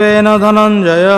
तेन धनंजय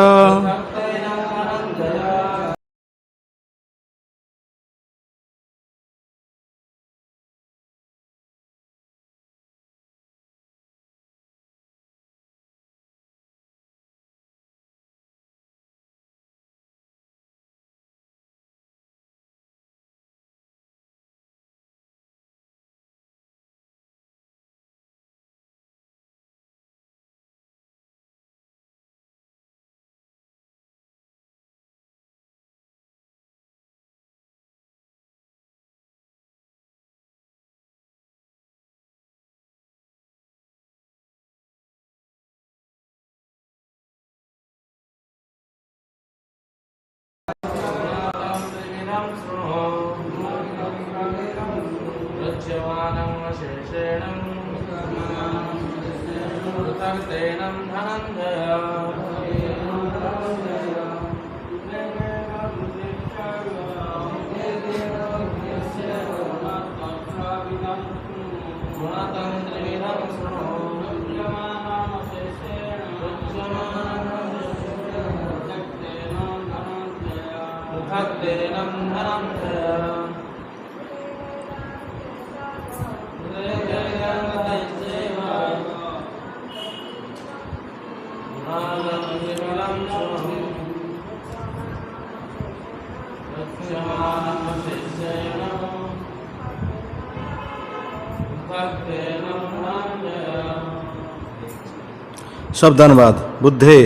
शब्दानुवाद बुद्धे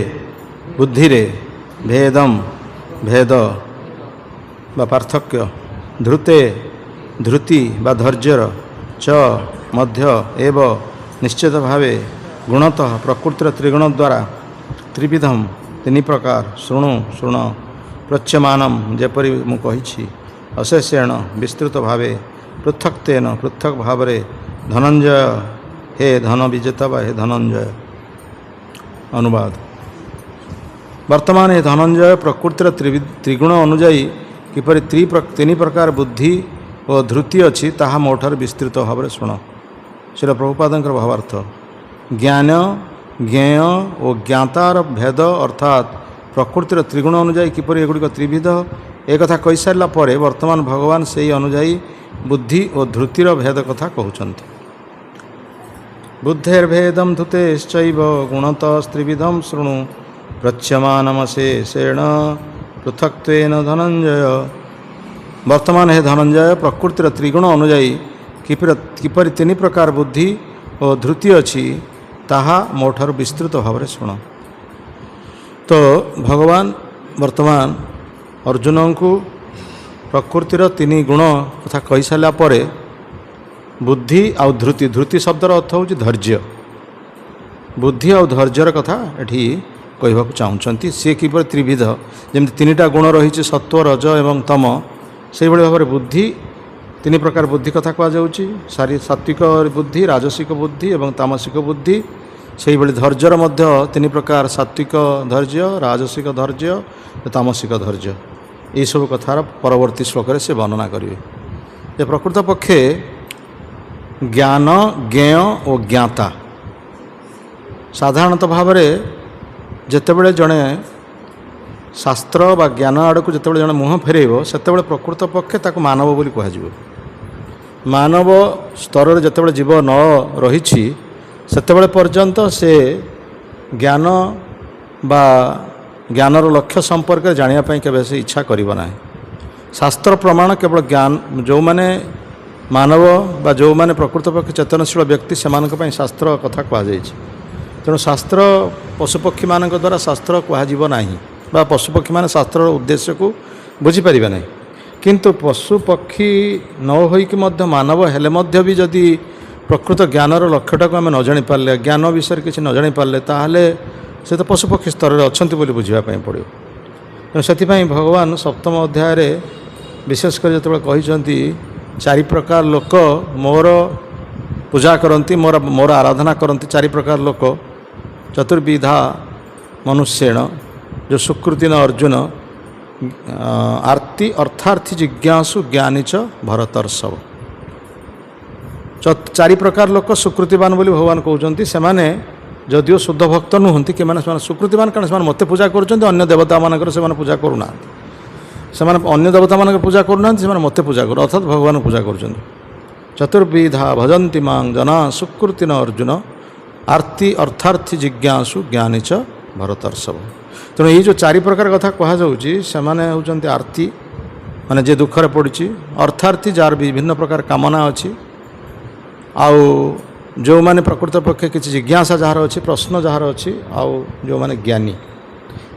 बुद्धिरे भेदम भेद बा पार्थक्य धृते धृति बा धैर्यर च मध्य एव निश्चित भावे गुणतः प्रकृतिर त्रिगुण द्वारा त्रिविधम तीन प्रकार शृणु शृण प्रच्यमानम जेपरी मु कही अशेषेण विस्तृत भावे पृथक्तेन पृथक भावरे धनंजय हे धन विजेता बा हे धनंजय। अनुवाद वर्तमान हे धनंजय प्रकृतिर त्रिगुण अनुजाई किपरि तीन प्रकार बुद्धि और धृति अच्छी ताहा मोठार विस्तृत भाव में शुण। श्री प्रभुपादंकर भावार्थ ज्ञान ज्ञेय और ज्ञातार भेद अर्थात प्रकृतिर त्रिगुण अनुजाई किपरि एगुड़िक त्रिविध एक कथा कही सारा पर वर्तमान भगवान से अनुजाई बुद्धि और धृतिर भेद कथा कहते। बुद्धेर्भेदम धुतेश्चैव गुणतस्त्रिविधम शृणु प्रच्यमानमशेषेण पृथक्त्वेन धनंजय। वर्तमान है धनंजय प्रकृतिर त्रिगुण अनुजाई किपरि तीन प्रकार बुद्धि और धृति अच्छी ताहा मोठार विस्तृत भाव में शुण। तो भगवान वर्तमान अर्जुन को प्रकृतिर तीन गुण कथा कही सारा पर बुद्धि आउ धृति धृति शब्दर अर्थ हूँ धैर्य बुद्धि आउ धैर्यर कथा एठी कहवाक चाहूँगी। सी किपर त्रिविध जमी तीन टा गुण रही सत्व रज एवं तम से भाव में बुद्धि तीन प्रकार बुद्धि कथा कहुच्छी सात्विक बुद्धि राजसिक बुद्धि एवं तामसिक बुद्धि से धैर्यर मध्य तीन प्रकार सात्विक धैर्य राजसिक धैर्य तामसिक धैर्य ये सब कथार परवर्ती श्लोक से वर्णना करेंगे। प्रकृत पक्षे ज्ञान ज्ञेय और ज्ञाता साधारणतः भाव में जितेबले जड़े शास्त्र बा ज्ञान आड़ को जितेबले जड़े मुह फेरब से प्रकृत पक्षे ताको मानव बोली कहुए। मानव स्तर जितेबले जीव न रही सेतेबले पर्यंत से ज्ञान बा ज्ञानर लक्ष्य संपर्क जानापी केवे से इच्छा करिब ना। शास्त्र प्रमाण केवल ज्ञान जो माने मानव बा जो माने प्रकृत पक्ष चेतनशील व्यक्ति से शास्त्र कथा कहुई। तेणु शास्त्र पशुपक्षी मान द्वारा शास्त्र कहना बा पशुपक्षी मान शास्त्र उद्देश्य को बुझीपार ना। किंतु पशुपक्षी न होइकि मानव हेले मध्य भी जदि प्रकृत ज्ञानर लक्ष्यटा को आम न जानी पारे ज्ञान विषय किसी न जानी पारे ताहले से तो पशुपक्षी स्तर में अच्छा बोली बुझापी पड़ो। तेणु से भगवान सप्तम अध्याय विशेषकर जो कहते चारि प्रकार लोक मोर पूजा करती मोर आराधना करती चारि प्रकार लोक चतुर्विधा मनुष्येण जो सुकृति न अर्जुन आर्ति अर्थार्थी जिज्ञासु ज्ञानी च भरतर्षभ। चारि प्रकार लोक सुकृतिवान बोली भगवान कहते से ଯଦିଓ ଶୁଦ୍ଧ ଭକ୍ତ ନୁହନ୍ତି ସେମାନେ ସୁକୃତିମାନ, କାରଣ ସେମାନେ ମୋତେ ପୂଜା କରୁଛନ୍ତି, ଅନ୍ୟ ଦେବତାମାନଙ୍କର ସେମାନେ ପୂଜା କରୁନାହାନ୍ତି। ସେମାନେ ଅନ୍ୟ ଦେବତାମାନଙ୍କର ପୂଜା କରୁନାହାନ୍ତି, ସେମାନେ ମୋତେ ପୂଜା କରୁ, ଅର୍ଥାତ୍ ଭଗବାନଙ୍କୁ ପୂଜା କରୁଛନ୍ତି। ଚତୁର୍ବିଧା ଭଜନ୍ତି ମାଂ ଜନା ସୁକୃତିନ ଅର୍ଜୁନ ଆର୍ତି ଅର୍ଥାର୍ଥୀ ଜିଜ୍ଞାସୁ ଜ୍ଞାନୀଚ ଭରତର୍ଷଭ। ତେଣୁ ଏଇ ଯେଉଁ ଚାରି ପ୍ରକାର କଥା କୁହାଯାଉଛି, ସେମାନେ ହେଉଛନ୍ତି ଆର୍ତି, ମାନେ ଯିଏ ଦୁଃଖରେ ପଡ଼ିଛି, ଅର୍ଥାର୍ଥୀ ଯାହାର ବିଭିନ୍ନ ପ୍ରକାର କାମନା ଅଛି, ଆଉ ଯେଉଁମାନେ ପ୍ରକୃତ ପକ୍ଷେ କିଛି ଜିଜ୍ଞାସା ଯାହାର ଅଛି, ପ୍ରଶ୍ନ ଯାହାର ଅଛି, ଆଉ ଯେଉଁମାନେ ଜ୍ଞାନୀ।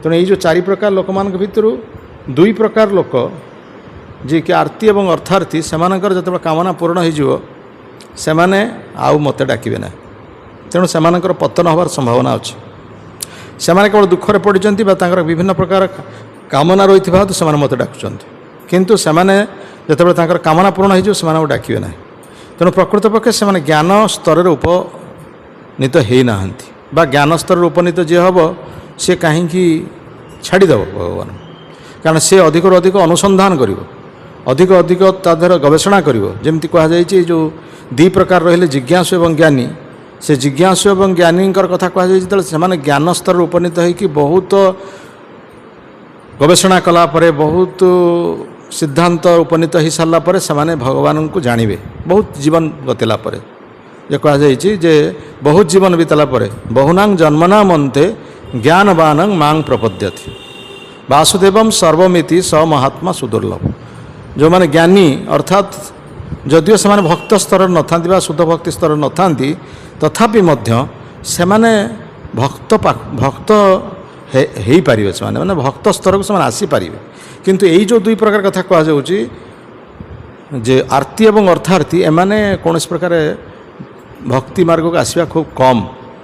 ତେଣୁ ଏଇ ଯେଉଁ ଚାରି ପ୍ରକାର ଲୋକମାନଙ୍କ ଭିତରୁ ଦୁଇ ପ୍ରକାର ଲୋକ ଯିଏକି ଆର୍ତି ଏବଂ ଅର୍ଥାର୍ଥୀ, ସେମାନଙ୍କର ଯେତେବେଳେ କାମନା ପୂରଣ ହୋଇଯିବ ସେମାନେ ଆଉ ମୋତେ ଡାକିବେ ନାହିଁ। ତେଣୁ ସେମାନଙ୍କର ପତନ ହେବାର ସମ୍ଭାବନା ଅଛି। ସେମାନେ କେବଳ ଦୁଃଖରେ ପଡ଼ିଛନ୍ତି ବା ତାଙ୍କର ବିଭିନ୍ନ ପ୍ରକାର କାମନା ରହିଥିବା ହେତୁ ସେମାନେ ମୋତେ ଡାକୁଛନ୍ତି, କିନ୍ତୁ ସେମାନେ ଯେତେବେଳେ ତାଙ୍କର କାମନା ପୂରଣ ହୋଇଯିବ ସେମାନେ ଆଉ ଡାକିବେ ନାହିଁ। ତେଣୁ ପ୍ରକୃତ ପକ୍ଷେ ସେମାନେ ଜ୍ଞାନ ସ୍ତରରେ ଉପନୀତ ହୋଇନାହାନ୍ତି, ବା ଜ୍ଞାନ ସ୍ତରରେ ଉପନୀତ ଯିଏ ହେବ ସେ କାହିଁକି ଛାଡ଼ିଦେବ ଭଗବାନ, କାରଣ ସେ ଅଧିକରୁ ଅଧିକ ଅନୁସନ୍ଧାନ କରିବ, ଅଧିକ ଅଧିକ ତା ଦେହରେ ଗବେଷଣା କରିବ। ଯେମିତି କୁହାଯାଇଛି ଯେଉଁ ଦୁଇ ପ୍ରକାର ରହିଲେ ଜିଜ୍ଞାସୁ ଏବଂ ଜ୍ଞାନୀ, ସେ ଜିଜ୍ଞାସୁ ଏବଂ ଜ୍ଞାନୀଙ୍କର କଥା କୁହାଯାଇଛି ଯେତେବେଳେ ସେମାନେ ଜ୍ଞାନ ସ୍ତରରେ ଉପନୀତ ହୋଇକି ବହୁତ ଗବେଷଣା କଲା ପରେ, ବହୁତ ସିଦ୍ଧାନ୍ତ ଉପନୀତ ହୋଇସାରିଲା ପରେ ସେମାନେ ଭଗବାନଙ୍କୁ ଜାଣିବେ। ବହୁତ ଜୀବନ ବିତେଲା ପରେ ଯେ କୁହାଯାଇଛି ଯେ ବହୁତ ଜୀବନ ବିତେଲା ପରେ ବହୁନାଂ ଜନ୍ମନା ମନ୍ତେ ଜ୍ଞାନବାନଂ ମାଂ ପ୍ରପଦ୍ୟତି ବାସୁଦେବମ୍ ସର୍ବମିତି ସ ମହାତ୍ମା ସୁଦୁର୍ଲଭ। ଯେଉଁମାନେ ଜ୍ଞାନୀ ଅର୍ଥାତ୍ ଯଦିଓ ସେମାନେ ଭକ୍ତ ସ୍ତରରେ ନଥାନ୍ତି ବା ଶୁଦ୍ଧ ଭକ୍ତି ସ୍ତରରେ ନଥାନ୍ତି, ତଥାପି ମଧ୍ୟ ସେମାନେ ଭକ୍ତ ହେଇପାରିବେ, ସେମାନେ ମାନେ ଭକ୍ତ ସ୍ତରକୁ ସେମାନେ ଆସିପାରିବେ। କିନ୍ତୁ ଏଇ ଯେଉଁ ଦୁଇ ପ୍ରକାର କଥା କୁହାଯାଉଛି ଯେ ଆର୍ତି ଏବଂ ଅର୍ଥାର୍ଥୀ, ଏମାନେ କୌଣସି ପ୍ରକାର ଭକ୍ତି ମାର୍ଗକୁ ଆସିବା ଖୁବ୍ କମ୍,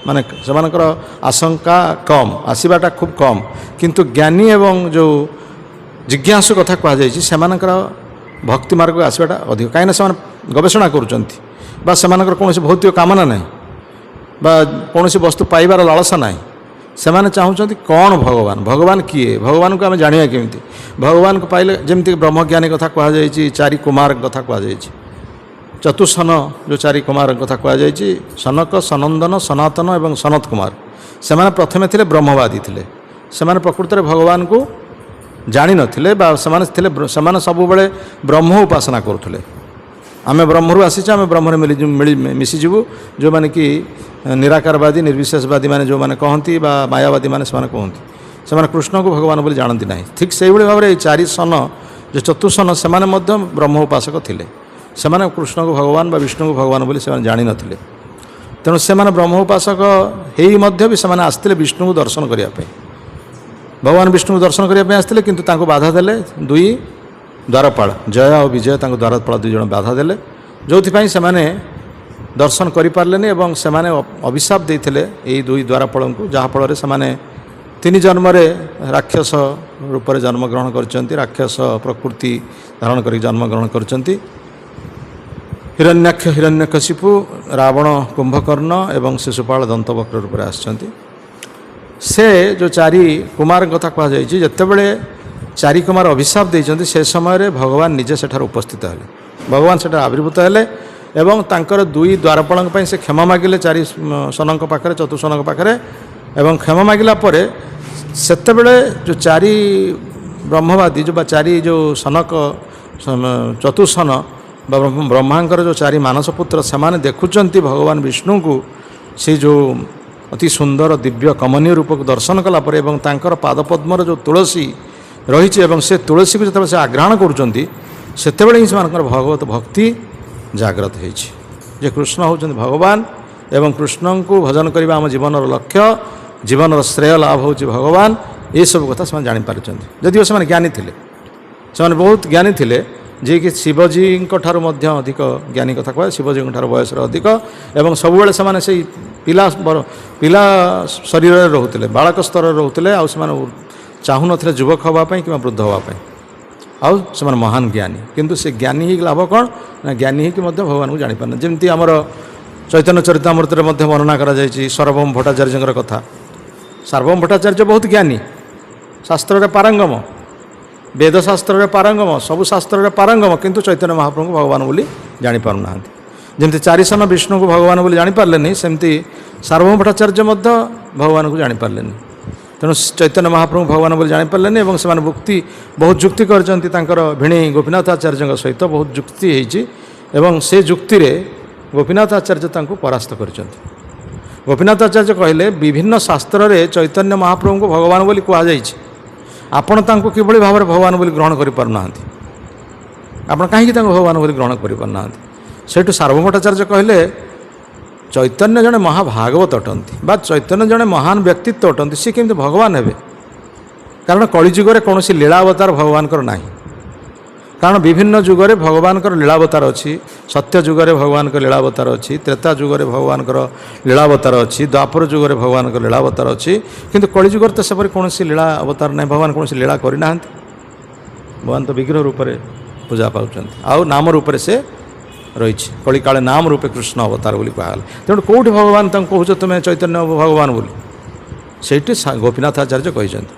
ମାନେ ସେମାନଙ୍କର ଆଶଙ୍କା କମ୍, ଆସିବାଟା ଖୁବ୍ କମ୍। କିନ୍ତୁ ଜ୍ଞାନୀ ଏବଂ ଯେଉଁ ଜିଜ୍ଞାସୁ କଥା କୁହାଯାଇଛି ସେମାନଙ୍କର ଭକ୍ତି ମାର୍ଗକୁ ଆସିବାଟା ଅଧିକ, କାହିଁକିନା ସେମାନେ ଗବେଷଣା କରୁଛନ୍ତି ବା ସେମାନଙ୍କର କୌଣସି ଭୌତିକ କାମନା ନାହିଁ ବା କୌଣସି ବସ୍ତୁ ପାଇବାର ଲାଳସା ନାହିଁ। ସେମାନେ ଚାହୁଁଛନ୍ତି କ'ଣ ଭଗବାନ, ଭଗବାନ କିଏ, ଭଗବାନଙ୍କୁ ଆମେ ଜାଣିବା କେମିତି, ଭଗବାନଙ୍କୁ ପାଇଲେ ଯେମିତି ବ୍ରହ୍ମଜ୍ଞାନୀ କଥା କୁହାଯାଇଛି, ଚାରି କୁମାରଙ୍କ କଥା କୁହାଯାଇଛି, ଚତୁଃସନ ଯେଉଁ ଚାରି କୁମାରଙ୍କ କଥା କୁହାଯାଇଛି, ସନକ, ସନନ୍ଦନ, ସନାତନ ଏବଂ ସନତ କୁମାର। ସେମାନେ ପ୍ରଥମେ ଥିଲେ ବ୍ରହ୍ମବାଦୀ ଥିଲେ, ସେମାନେ ପ୍ରକୃତରେ ଭଗବାନଙ୍କୁ ଜାଣିନଥିଲେ ବା ସେମାନେ ସବୁବେଳେ ବ୍ରହ୍ମ ଉପାସନା କରୁଥିଲେ। ଆମେ ବ୍ରହ୍ମରୁ ଆସିଛୁ, ଆମେ ବ୍ରହ୍ମରେ ମିଶିଯିବୁ, ଯେଉଁମାନେ କି ନିରାକାରବାଦୀ ନିର୍ବିଶେଷବାଦୀ ମାନେ ଯେଉଁମାନେ କହନ୍ତି ବା ମାୟାବାଦୀ ମାନେ ସେମାନେ କହନ୍ତି, ସେମାନେ କୃଷ୍ଣଙ୍କୁ ଭଗବାନ ବୋଲି ଜାଣନ୍ତି ନାହିଁ। ଠିକ୍ ସେଇଭଳି ଭାବରେ ଏଇ ଚାରି ସନ ଯେଉଁ ଚତୁଃସନ ସେମାନେ ମଧ୍ୟ ବ୍ରହ୍ମ ଉପାସକ ଥିଲେ, ସେମାନେ କୃଷ୍ଣଙ୍କୁ ଭଗବାନ ବା ବିଷ୍ଣୁଙ୍କୁ ଭଗବାନ ବୋଲି ସେମାନେ ଜାଣିନଥିଲେ। ତେଣୁ ସେମାନେ ବ୍ରହ୍ମ ଉପାସକ ହେଇ ମଧ୍ୟ ବି ସେମାନେ ଆସିଥିଲେ ବିଷ୍ଣୁଙ୍କୁ ଦର୍ଶନ କରିବା ପାଇଁ, ଭଗବାନ ବିଷ୍ଣୁଙ୍କୁ ଦର୍ଶନ କରିବା ପାଇଁ ଆସିଥିଲେ, କିନ୍ତୁ ତାଙ୍କୁ ବାଧା ଦେଲେ ଦୁଇ ଦ୍ୱାରପାଳ, ଜୟ ଆଉ ବିଜୟ, ତାଙ୍କୁ ଦ୍ୱାରପାଳ ଦୁଇ ଜଣ ବାଧା ଦେଲେ, ଯେଉଁଥିପାଇଁ ସେମାନେ ଦର୍ଶନ କରିପାରିଲେନି ଏବଂ ସେମାନେ ଅଭିଶାପ ଦେଇଥିଲେ ଏଇ ଦୁଇ ଦ୍ୱାରପାଳଙ୍କୁ, ଯାହାଫଳରେ ସେମାନେ 3 ଜନ୍ମରେ ରାକ୍ଷସ ରୂପରେ ଜନ୍ମଗ୍ରହଣ କରିଛନ୍ତି, ରାକ୍ଷସ ପ୍ରକୃତି ଧାରଣ କରି ଜନ୍ମଗ୍ରହଣ କରିଛନ୍ତି। ହିରଣ୍ୟାକ୍ଷ ହିରଣ୍ୟକଶିପୁ, ରାବଣ କୁମ୍ଭକର୍ଣ୍ଣ ଏବଂ ଶିଶୁପାଳ ଦନ୍ତବକ୍ର ରୂପରେ ଆସିଛନ୍ତି। ସେ ଯେଉଁ ଚାରି କୁମାରଙ୍କ କଥା କୁହାଯାଇଛି, ଯେତେବେଳେ ଚାରି କୁମାର ଅଭିଶାପ ଦେଇଛନ୍ତି ସେ ସମୟରେ ଭଗବାନ ନିଜେ ସେଠାରେ ଉପସ୍ଥିତ ହେଲେ, ଭଗବାନ ସେଠାରେ ଆବିର୍ଭୂତ ହେଲେ ଏବଂ ତାଙ୍କର ଦୁଇ ଦ୍ୱାରପାଳଙ୍କ ପାଇଁ ସେ କ୍ଷମା ମାଗିଲେ ଚାରି ସନଙ୍କ ପାଖରେ, ଚତୁଃସନଙ୍କ ପାଖରେ, ଏବଂ କ୍ଷମା ମାଗିଲା ପରେ ସେତେବେଳେ ଯେଉଁ ଚାରି ବ୍ରହ୍ମବାଦୀ ବା ଚାରି ଯେଉଁ ସନକ ଚତୁଃସନ ବା ବ୍ରହ୍ମାଙ୍କର ଯେଉଁ ଚାରି ମାନସ ପୁତ୍ର, ସେମାନେ ଦେଖୁଛନ୍ତି ଭଗବାନ ବିଷ୍ଣୁଙ୍କୁ ସେ ଯେଉଁ ଅତି ସୁନ୍ଦର ଦିବ୍ୟ କମନୀୟ ରୂପକୁ ଦର୍ଶନ କଲା ପରେ ଏବଂ ତାଙ୍କର ପାଦପଦ୍ମର ଯେଉଁ ତୁଳସୀ ରହିଛି ଏବଂ ସେ ତୁଳସୀକୁ ଯେତେବେଳେ ସେ ଆଗ୍ରହଣ କରୁଛନ୍ତି, ସେତେବେଳେ ହିଁ ସେମାନଙ୍କର ଭଗବତ ଭକ୍ତି ଜାଗ୍ରତ ହୋଇଛି ଯେ କୃଷ୍ଣ ହେଉଛନ୍ତି ଭଗବାନ ଏବଂ କୃଷ୍ଣଙ୍କୁ ଭଜନ କରିବା ଆମ ଜୀବନର ଲକ୍ଷ୍ୟ, ଜୀବନର ଶ୍ରେୟ ଲାଭ ହେଉଛି ଭଗବାନ। ଏସବୁ କଥା ସେମାନେ ଜାଣିପାରିଛନ୍ତି। ଯଦିଓ ସେମାନେ ଜ୍ଞାନୀ ଥିଲେ, ସେମାନେ ବହୁତ ଜ୍ଞାନୀ ଥିଲେ, ଯିଏକି ଶିବଜୀଙ୍କ ଠାରୁ ମଧ୍ୟ ଅଧିକ ଜ୍ଞାନୀ କଥା କୁହାଯାଏ, ଶିବଜୀଙ୍କ ଠାରୁ ବୟସରେ ଅଧିକ, ଏବଂ ସବୁବେଳେ ସେମାନେ ସେଇ ପିଲା ଶରୀରରେ ରହୁଥିଲେ, ବାଳକ ସ୍ତରରେ ରହୁଥିଲେ, ଆଉ ସେମାନେ ଚାହୁଁନଥିଲେ ଯୁବକ ହେବା ପାଇଁ କିମ୍ବା ବୃଦ୍ଧ ହେବା ପାଇଁ, ଆଉ ସେମାନେ ମହାନ ଜ୍ଞାନୀ। କିନ୍ତୁ ସେ ଜ୍ଞାନୀ ହେଇକି ଲାଭ କ'ଣ ନା, ଜ୍ଞାନୀ ହେଇକି ମଧ୍ୟ ଭଗବାନଙ୍କୁ ଜାଣିପାରୁନାହାନ୍ତି। ଯେମିତି ଆମର ଚୈତନ୍ୟ ଚରିତାମୃତରେ ମଧ୍ୟ ବର୍ଣ୍ଣନା କରାଯାଇଛି ସାର୍ବଭୌମ ଭଟ୍ଟାଚାର୍ଯ୍ୟଙ୍କର କଥା। ସାର୍ବଭୌମ ଭଟ୍ଟାଚାର୍ଯ୍ୟ ବହୁତ ଜ୍ଞାନୀ, ଶାସ୍ତ୍ରରେ ପାରଙ୍ଗମ, ବେଦଶାସ୍ତ୍ରରେ ପାରଙ୍ଗମ, ସବୁ ଶାସ୍ତ୍ରରେ ପାରଙ୍ଗମ, କିନ୍ତୁ ଚୈତନ୍ୟ ମହାପ୍ରଭୁଙ୍କୁ ଭଗବାନ ବୋଲି ଜାଣିପାରୁନାହାନ୍ତି। ଯେମିତି ଚାରିସନ ବିଷ୍ଣୁକୁ ଭଗବାନ ବୋଲି ଜାଣିପାରିଲେନି, ସେମିତି ସାର୍ବଭୌମ ଭଟ୍ଟାଚାର୍ଯ୍ୟ ମଧ୍ୟ ଭଗବାନଙ୍କୁ ଜାଣିପାରିଲେନି। ତେଣୁ ଚୈତନ୍ୟ ମହାପ୍ରଭୁ ଭଗବାନ ବୋଲି ଜାଣିପାରିଲେନି ଏବଂ ସେମାନେ ବହୁତ ଯୁକ୍ତି କରିଛନ୍ତି ତାଙ୍କର ଭିଣେଇ ଗୋପୀନାଥ ଆଚାର୍ଯ୍ୟଙ୍କ ସହିତ ବହୁତ ଯୁକ୍ତି ହେଇଛି ଏବଂ ସେ ଯୁକ୍ତିରେ ଗୋପୀନାଥ ଆଚାର୍ଯ୍ୟ ତାଙ୍କୁ ପରାସ୍ତ କରିଛନ୍ତି। ଗୋପୀନାଥ ଆଚାର୍ଯ୍ୟ କହିଲେ ବିଭିନ୍ନ ଶାସ୍ତ୍ରରେ ଚୈତନ୍ୟ ମହାପ୍ରଭୁଙ୍କୁ ଭଗବାନ ବୋଲି କୁହାଯାଇଛି, ଆପଣ ତାଙ୍କୁ କିଭଳି ଭାବରେ ଭଗବାନ ବୋଲି ଗ୍ରହଣ କରିପାରୁନାହାନ୍ତି, ଆପଣ କାହିଁକି ତାଙ୍କୁ ଭଗବାନ ବୋଲି ଗ୍ରହଣ କରିପାରୁନାହାନ୍ତି? ସେଇଠୁ ସାର୍ବଭୌମ ଭଟ୍ଟାଚାର୍ଯ୍ୟ କହିଲେ ଚୈତନ୍ୟ ଜଣେ ମହାଭାଗବତ ଅଟନ୍ତି ବା ଚୈତନ୍ୟ ଜଣେ ମହାନ ବ୍ୟକ୍ତିତ୍ୱ ଅଟନ୍ତି, ସେ କେମିତି ଭଗବାନ ହେବେ? କାରଣ କଳିଯୁଗରେ କୌଣସି ଲୀଳା ଅବତାର ଭଗବାନଙ୍କର ନାହିଁ। କାରଣ ବିଭିନ୍ନ ଯୁଗରେ ଭଗବାନଙ୍କର ଲୀଳାବତାର ଅଛି। ସତ୍ୟ ଯୁଗରେ ଭଗବାନଙ୍କର ଲୀଳାବତାର ଅଛି, ତ୍ରେତା ଯୁଗରେ ଭଗବାନଙ୍କର ଲୀଳାବତାର ଅଛି, ଦ୍ୱାପର ଯୁଗରେ ଭଗବାନଙ୍କର ଲୀଳାବତାର ଅଛି। କିନ୍ତୁ କଳିଯୁଗରେ ତ ସେପରି କୌଣସି ଲୀଳା ଅବତାର ନାହିଁ, ଭଗବାନ କୌଣସି ଲୀଳା କରିନାହାନ୍ତି। ଭଗବାନ ତ ବିଗ୍ରହ ରୂପରେ ପୂଜା ପାଉଛନ୍ତି, ଆଉ ନାମ ରୂପରେ ସେ ରହିଛି। କଳିକାଳେ ନାମ ରୂପେ କୃଷ୍ଣ ଅବତାର ବୋଲି କୁହାଗଲା। ତେଣୁ କେଉଁଠି ଭଗବାନ ତାଙ୍କୁ କହୁଛ ତୁମେ ଚୈତନ୍ୟ ଭଗବାନ ବୋଲି? ସେଇଠି ଗୋପୀନାଥ ଆଚାର୍ଯ୍ୟ କହିଛନ୍ତି,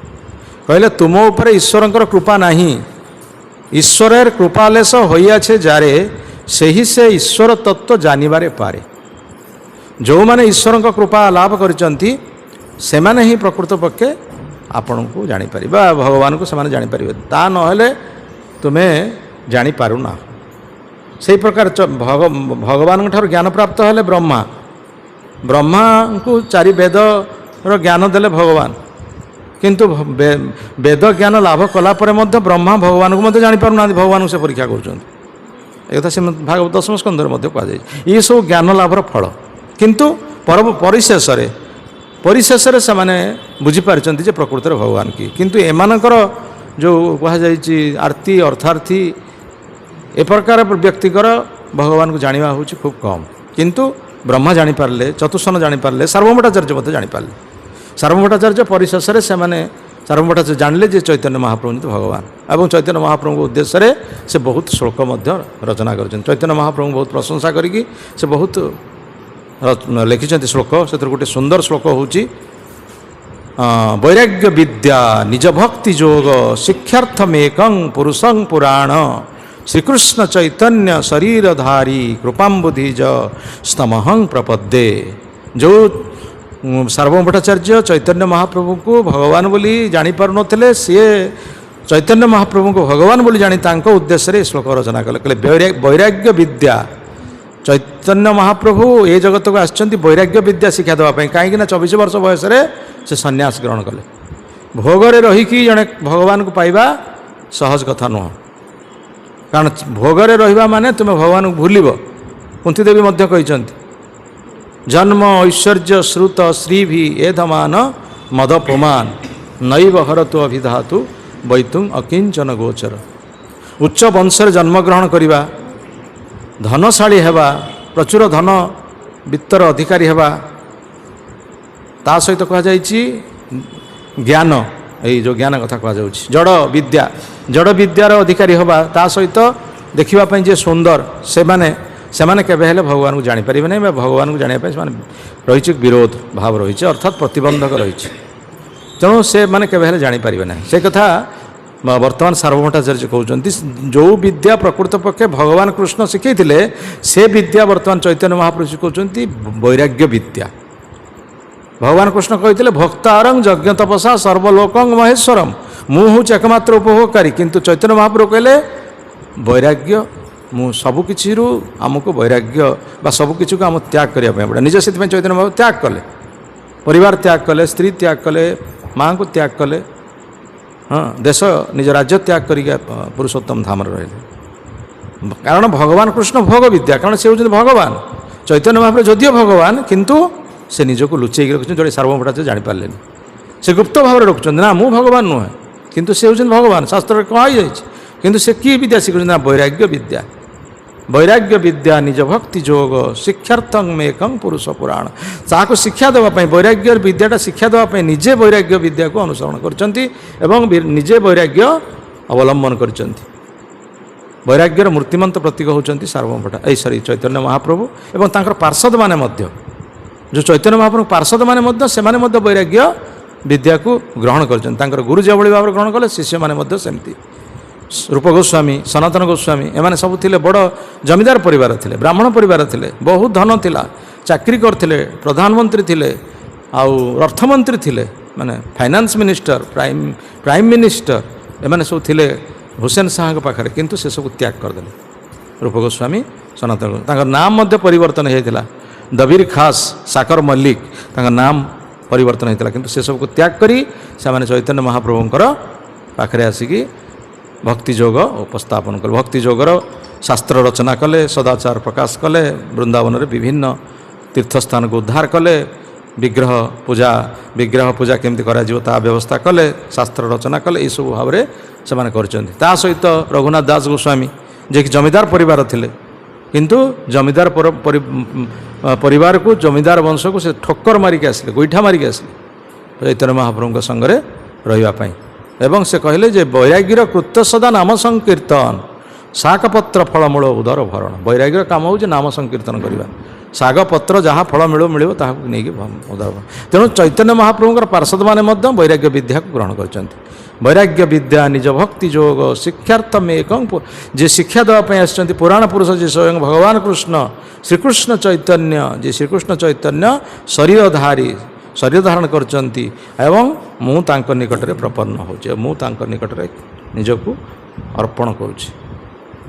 କହିଲେ ତୁମ ଉପରେ ଈଶ୍ୱରଙ୍କର କୃପା ନାହିଁ, ঈশ্বরের কৃপালেশ হইয়াছে যারে ସେହି ସେ ଈଶ୍ୱର ତତ୍ତ୍ୱ ଜାଣିବାରେ ପାରେ। ଯେଉଁମାନେ ଈଶ୍ୱରଙ୍କ କୃପା ଲାଭ କରିଛନ୍ତି ସେମାନେ ହିଁ ପ୍ରକୃତ ପକ୍ଷେ ଆପଣଙ୍କୁ ଜାଣିପାରିବେ ବା ଭଗବାନଙ୍କୁ ସେମାନେ ଜାଣିପାରିବେ, ତା ନହେଲେ ତୁମେ ଜାଣିପାରୁନା। ସେହି ପ୍ରକାର ଭଗବାନଙ୍କ ଠାରୁ ଜ୍ଞାନ ପ୍ରାପ୍ତ ହେଲେ ବ୍ରହ୍ମାଙ୍କୁ ଚାରି ବେଦର ଜ୍ଞାନ ଦେଲେ ଭଗବାନ, କିନ୍ତୁ ବେଦ ଜ୍ଞାନ ଲାଭ କଲା ପରେ ମଧ୍ୟ ବ୍ରହ୍ମା ଭଗବାନଙ୍କୁ ମଧ୍ୟ ଜାଣିପାରୁନାହାନ୍ତି, ଭଗବାନଙ୍କୁ ସେ ପରୀକ୍ଷା କରୁଛନ୍ତି। ଏକଥା ସେ ଭାଗବତ ଦଶମ ସ୍କନ୍ଧରେ ମଧ୍ୟ କୁହାଯାଇଛି। ଏସବୁ ଜ୍ଞାନ ଲାଭର ଫଳ, କିନ୍ତୁ ପରିଶେଷରେ ସେମାନେ ବୁଝିପାରିଛନ୍ତି ଯେ ପ୍ରକୃତରେ ଭଗବାନ କି। କିନ୍ତୁ ଏମାନଙ୍କର ଯେଉଁ କୁହାଯାଇଛି ଆର୍ତି ଅର୍ଥାର୍ଥୀ ଏ ପ୍ରକାର ବ୍ୟକ୍ତିଙ୍କର ଭଗବାନଙ୍କୁ ଜାଣିବା ହେଉଛି ଖୁବ୍ କମ୍। କିନ୍ତୁ ବ୍ରହ୍ମା ଜାଣିପାରିଲେ, ଚତୁଃସନ ଜାଣିପାରିଲେ, ସାର୍ବଭୌମ ଭଟ୍ଟାଚାର୍ଯ୍ୟ ମଧ୍ୟ ଜାଣିପାରିଲେ। ସାର୍ବଭୌମ ଭଟ୍ଟାଚାର୍ଯ୍ୟ ପରିଶେଷରେ ସାର୍ବଭୌମ ଭଟ୍ଟାଚାର୍ଯ୍ୟ ଜାଣିଲେ ଯେ ଚୈତନ୍ୟ ମହାପ୍ରଭୁ ଭଗବାନ ଏବଂ ଚୈତନ୍ୟ ମହାପ୍ରଭୁଙ୍କ ଉଦ୍ଦେଶ୍ୟରେ ସେ ବହୁତ ଶ୍ଲୋକ ମଧ୍ୟ ରଚନା କରିଛନ୍ତି। ଚୈତନ୍ୟ ମହାପ୍ରଭୁଙ୍କୁ ବହୁତ ପ୍ରଶଂସା କରିକି ସେ ବହୁତ ଲେଖିଛନ୍ତି ଶ୍ଲୋକ। ସେଥିରୁ ଗୋଟେ ସୁନ୍ଦର ଶ୍ଲୋକ ହେଉଛି ବୈରାଗ୍ୟ ବିଦ୍ୟା ନିଜ ଭକ୍ତି ଯୋଗ ଶିକ୍ଷାର୍ଥମେକଂ ପୁରୁଷଂ ପୁରାଣ ଶ୍ରୀକୃଷ୍ଣ ଚୈତନ୍ୟ ଶରୀରଧାରୀ କୃପାମ୍ବୁଧିଜ ସ୍ତମହଂ ପ୍ରପଦ୍ୟେ। ଯେଉଁ ସାର୍ବଭୌମ ଭଟ୍ଟାଚାର୍ଯ୍ୟ ଚୈତନ୍ୟ ମହାପ୍ରଭୁଙ୍କୁ ଭଗବାନ ବୋଲି ଜାଣିପାରୁନଥିଲେ, ସିଏ ଚୈତନ୍ୟ ମହାପ୍ରଭୁଙ୍କୁ ଭଗବାନ ବୋଲି ଜାଣି ତାଙ୍କ ଉଦ୍ଦେଶ୍ୟରେ ଶ୍ଲୋକ ରଚନା କଲେ। କହିଲେ ବୈରାଗ୍ୟ ବିଦ୍ୟା, ଚୈତନ୍ୟ ମହାପ୍ରଭୁ ଏ ଜଗତକୁ ଆସିଛନ୍ତି ବୈରାଗ୍ୟ ବିଦ୍ୟା ଶିକ୍ଷା ଦେବା ପାଇଁ। କାହିଁକିନା 24 ବର୍ଷ ବୟସରେ ସେ ସନ୍ନ୍ୟାସ ଗ୍ରହଣ କଲେ। ଭୋଗରେ ରହିକି ଜଣେ ଭଗବାନଙ୍କୁ ପାଇବା ସହଜ କଥା ନୁହଁ, କାରଣ ଭୋଗରେ ରହିବା ମାନେ ତୁମେ ଭଗବାନଙ୍କୁ ଭୁଲିବ। କୁନ୍ତୀଦେବୀ ମଧ୍ୟ କହିଛନ୍ତି ଜନ୍ମ ଐଶ୍ୱର୍ଯ୍ୟ ଶ୍ରୁତ ଶ୍ରୀଭି ଏଧମାନ ମଦପମାନ ନୈବ ହରତୁ ଅଭିଧାତୁ ବୈତୁଂ ଅକିଞ୍ଚନ ଗୋଚର। ଉଚ୍ଚ ବଂଶରେ ଜନ୍ମଗ୍ରହଣ କରିବା, ଧନଶାଳୀ ହେବା, ପ୍ରଚୁର ଧନ ବିତ୍ତର ଅଧିକାରୀ ହେବା, ତା ସହିତ କୁହାଯାଇଛି ଜ୍ଞାନ, ଏଇ ଯେଉଁ ଜ୍ଞାନ କଥା କୁହାଯାଉଛି ଜଡ଼ ବିଦ୍ୟାର ଅଧିକାରୀ ହେବା, ତା ସହିତ ଦେଖିବା ପାଇଁ ଯିଏ ସୁନ୍ଦର, ସେମାନେ କେବେ ହେଲେ ଭଗବାନଙ୍କୁ ଜାଣିପାରିବେ ନାହିଁ ବା ଭଗବାନଙ୍କୁ ଜାଣିବା ପାଇଁ ସେମାନେ ରହିଛି ବିରୋଧ ଭାବ ରହିଛି, ଅର୍ଥାତ୍ ପ୍ରତିବନ୍ଧକ ରହିଛି। ତେଣୁ ସେମାନେ କେବେ ହେଲେ ଜାଣିପାରିବେ ନାହିଁ। ସେ କଥା ବର୍ତ୍ତମାନ ସାର୍ବଭୌମ ଭଟ୍ଟାଚାର୍ଯ୍ୟ କହୁଛନ୍ତି। ଯେଉଁ ବିଦ୍ୟା ପ୍ରକୃତ ପକ୍ଷେ ଭଗବାନ କୃଷ୍ଣ ଶିଖେଇଥିଲେ ସେ ବିଦ୍ୟା ବର୍ତ୍ତମାନ ଚୈତନ୍ୟ ମହାପ୍ରଭୁ ଶିଖାଉଛନ୍ତି ବୈରାଗ୍ୟ ବିଦ୍ୟା। ଭଗବାନ କୃଷ୍ଣ କହିଥିଲେ ଭକ୍ତାରଂ ଯଜ୍ଞ ତପସା ସର୍ବଲୋକଂ ମହେଶ୍ୱରମ୍, ମୁଁ ହେଉଛି ଏକମାତ୍ର ଉପଭୋଗକାରୀ। କିନ୍ତୁ ଚୈତନ୍ୟ ମହାପ୍ରଭୁ କହିଲେ ବୈରାଗ୍ୟ, ମୁଁ ସବୁକିଛିରୁ ଆମକୁ ବୈରାଗ୍ୟ ବା ସବୁକିଛିକୁ ଆମକୁ ତ୍ୟାଗ କରିବା ପାଇଁ ପଡ଼େ। ନିଜେ ସେଥିପାଇଁ ଚୈତନ୍ୟ ମହାପ୍ରଭୁ ତ୍ୟାଗ କଲେ, ପରିବାର ତ୍ୟାଗ କଲେ, ସ୍ତ୍ରୀ ତ୍ୟାଗ କଲେ, ମାଆଙ୍କୁ ତ୍ୟାଗ କଲେ, ଦେଶ ନିଜ ରାଜ୍ୟ ତ୍ୟାଗ କରିକି ପୁରୁଷୋତ୍ତମ ଧାମରେ ରହିଲେ। କାରଣ ଭଗବାନ କୃଷ୍ଣ ଭୋଗ ବିଦ୍ୟା, କାରଣ ସେ ହେଉଛନ୍ତି ଭଗବାନ। ଚୈତନ୍ୟ ମହାପ୍ରଭୁ ଯଦିଓ ଭଗବାନ, କିନ୍ତୁ ସେ ନିଜକୁ ଲୁଚେଇକି ରଖୁଛନ୍ତି, ଯେଉଁଟା ସାର୍ବଭୌମ ଭଟ୍ଟାଚାର୍ଯ୍ୟ ଜାଣିପାରିଲେନି। ସେ ଗୁପ୍ତ ଭାବରେ ରଖୁଛନ୍ତି, ନା ମୁଁ ଭଗବାନ ନୁହେଁ, କିନ୍ତୁ ସେ ହେଉଛନ୍ତି ଭଗବାନ, ଶାସ୍ତ୍ରରେ କୁହାଯାଇଛି। କିନ୍ତୁ ସେ କି ବିଦ୍ୟା ଶିଖୁଛନ୍ତି? ନା ବୈରାଗ୍ୟ ବିଦ୍ୟା। ବୈରାଗ୍ୟ ବିଦ୍ୟା ନିଜ ଭକ୍ତି ଯୋଗ ଶିକ୍ଷାର୍ଥଂ ମେକଂ ପୁରୁଷ ପୁରାଣ। ତାହାକୁ ଶିକ୍ଷା ଦେବା ପାଇଁ, ବୈରାଗ୍ୟ ବିଦ୍ୟାଟା ଶିକ୍ଷା ଦେବା ପାଇଁ ନିଜେ ବୈରାଗ୍ୟ ବିଦ୍ୟାକୁ ଅନୁସରଣ କରିଛନ୍ତି ଏବଂ ନିଜେ ବୈରାଗ୍ୟ ଅବଲମ୍ବନ କରିଛନ୍ତି। ବୈରାଗ୍ୟର ମୂର୍ତ୍ତିମନ୍ତ ପ୍ରତୀକ ହେଉଛନ୍ତି ସାର୍ବଭୌମ ଚୈତନ୍ୟ ମହାପ୍ରଭୁ ଏବଂ ତାଙ୍କର ପାର୍ଷଦମାନେ ମଧ୍ୟ, ଯେଉଁ ଚୈତନ୍ୟ ମହାପ୍ରଭୁ ପାର୍ଷଦମାନେ ମଧ୍ୟ ସେମାନେ ମଧ୍ୟ ବୈରାଗ୍ୟ ବିଦ୍ୟାକୁ ଗ୍ରହଣ କରିଛନ୍ତି। ତାଙ୍କର ଗୁରୁ ଯେଭଳି ଭାବରେ ଗ୍ରହଣ କଲେ ଶିଷ୍ୟମାନେ ମଧ୍ୟ ସେମିତି रूप गोस्वामी सनातन गोस्वामी एमाने सब थिले बड़ जमीदार परिवार थिले ब्राह्मण परिवार थिले बहुत धन थिला चाकरी करथिले प्रधानमंत्री थिले आउ अर्थमंत्री थिले माने फाइनेंस मिनिस्टर प्राइम मिनिस्टर एमाने सब थिले हुसैन शाह के पाखरे किंतु से सब त्याग करदेले रूप गोस्वामी सनातन तांकर नाम मध्य परिवर्तन होइतिला दबीर खास साकर मल्लिक तांकर नाम परिवर्तन होइतिला किंतु से सब को त्याग करी से माने चैतन्य महाप्रभुंकर पाखरे आसिकी भक्ति जोग उपस्थापन कले भक्ति जोगर शास्त्र रचना कले सदाचार प्रकाश कले वृंदावन रे विभिन्न तीर्थस्थान को उद्धार कले विग्रह पूजा केमती करा जिवो ता व्यवस्था कले शास्त्र रचना कले ये सब भाव में से ता सहित रघुनाथ दास गोस्वामी जे कि जमीदार परिवार थिले किंतु जमीदार परिवार को जमीदार वंश को से ठक्कर मारिक आसिले गोईठा मारिक आसिले चैतन्य महाप्रभु संगे रही एवं से कहले जे वैराग्यर कृत्य सदा नाम संकीर्तन शाकपत्र फलमूल उदर भरण वैराग्यर काम हो नाम संकीर्तन करवा शागपत्र जहाँ फल मिल नहीं उदर तेणु चैतन्य महाप्रभुर पार्षद मैंने वैराग्य विद्या को ग्रहण कर वैराग्य विद्या निज भक्ति जोग शिक्षार्थम एक जे शिक्षा देवाई आसि पुराण पुरुष जे स्वयं भगवान कृष्ण श्रीकृष्ण चैतन्य जे श्रीकृष्ण चैतन्य शरीरधारी शरीर धारण करचंती एवं मु तांको निकटरे प्रपन्न होचे मु तांको निकटरे निजको अर्पण करूची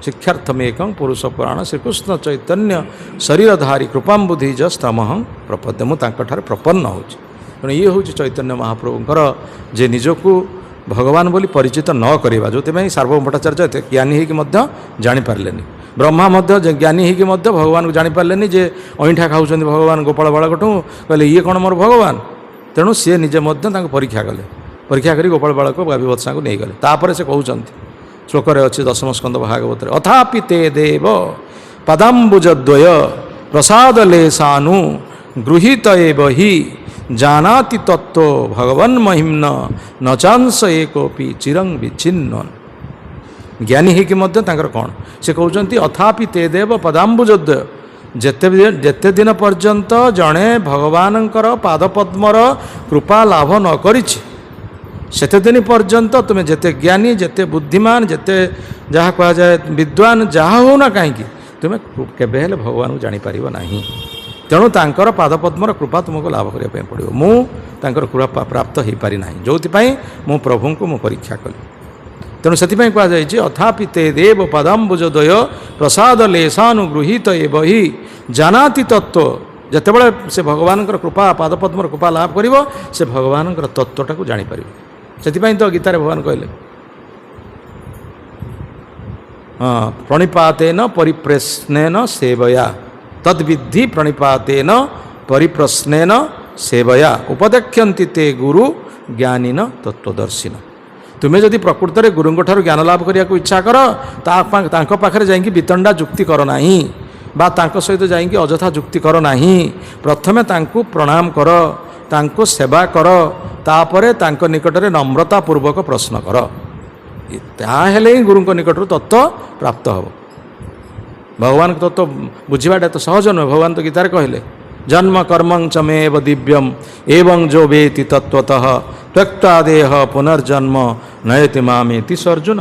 शिक्षार्थमेकं पुरुष पुराण श्रीकृष्ण चैतन्य शरीरधारी कृपाम्बुधि जस्तमहं प्रपद्य मु तांको ठारे प्रपन्न होची तेणु ये हूँ चैतन्य महाप्रभुंकर जे निजको भगवान बोली परिचित न करवा जो सार्वभौम भट्टाचार्य ज्ञानी होगी जानी पार्लेनी ब्रह्मा ज्ञानी होगी भगवान को जानी पार्लेनी जे अईठा खाऊँ भगवान गोपाल बालकठू कहले ये कौन मोर भगवान तेणु सी निजे परीक्षा कले परीक्षा करी गोपाल बालक गाभीवत्सा को नहीं गले तापर से कहते श्लोक अच्छी दशम स्कंद भागवत अथापि ते देव पदाम्बुजद्वय प्रसाद लेसानु गृहीत एव हि जानाति तत्व भगवन् महिम्न न चांस एकोपि चिरंग विच्छिन्न ज्ञानी ही कौन से कहते अथापि ते देव पदाम्बुजद्वय जेते दिन पर्यंत जड़े भगवानंकर पादपद्मर कृपा लाभ न करिछि सेते दिन पर्यंत तुम्हें जेते ज्ञानी जेते बुद्धिमान जेते जहाँ कह जाए विद्वान जहाँ हो ना कहीं तुम्हें केबे हेले भगवान को जानी पारिबो नाही तेणु तांकर पादपद्मर कृपा तुमको लाभ करने पड़ो मु तांकर कृपा प्राप्त हो पारि नाही जो मु प्रभु को मु परीक्षा कली तेणु से कहुई अथापि ते देव पदाम्बुजद्वय प्रसाद लेशानुगृहीत एव हि जानाति तत्व जितेबाला से भगवान कृपा पादपद्मर कृपा लाभ कर से भगवान तत्वटा को जापर से तो गीतार भगवान कहले हाँ प्रणिपातेन परिप्रश्नेन सेवया तद्विद्धि प्रणिपातेन परिप्रश्नेन सेवया उपदेक्ष्यन्ति ते गुरु ज्ञानिन तत्वदर्शिन तुम्हें जदि प्रकृत में गुरुंग ठार ज्ञान लाभ करने को इच्छा कर पाखे जाकि वितंडा जुक्ति कर नाही बा तांको सहित जाकि अजथा जुक्ति कर नाही प्रथमे तांको प्रणाम कर तांको सेवा कर तापरे तांको निकट में नम्रता पूर्वक प्रश्न कर ताहेले ही गुरुंग निकट तत्व प्राप्त हो भगवान तत्व बुझाटा तो सहज नुहे भगवान तो गीतार कहले जन्म कर्म चमेव दिव्यम एवं जो वेति तत्वतः त्यक्ता देह पुनर्जन्म नयति मामेति अर्जुन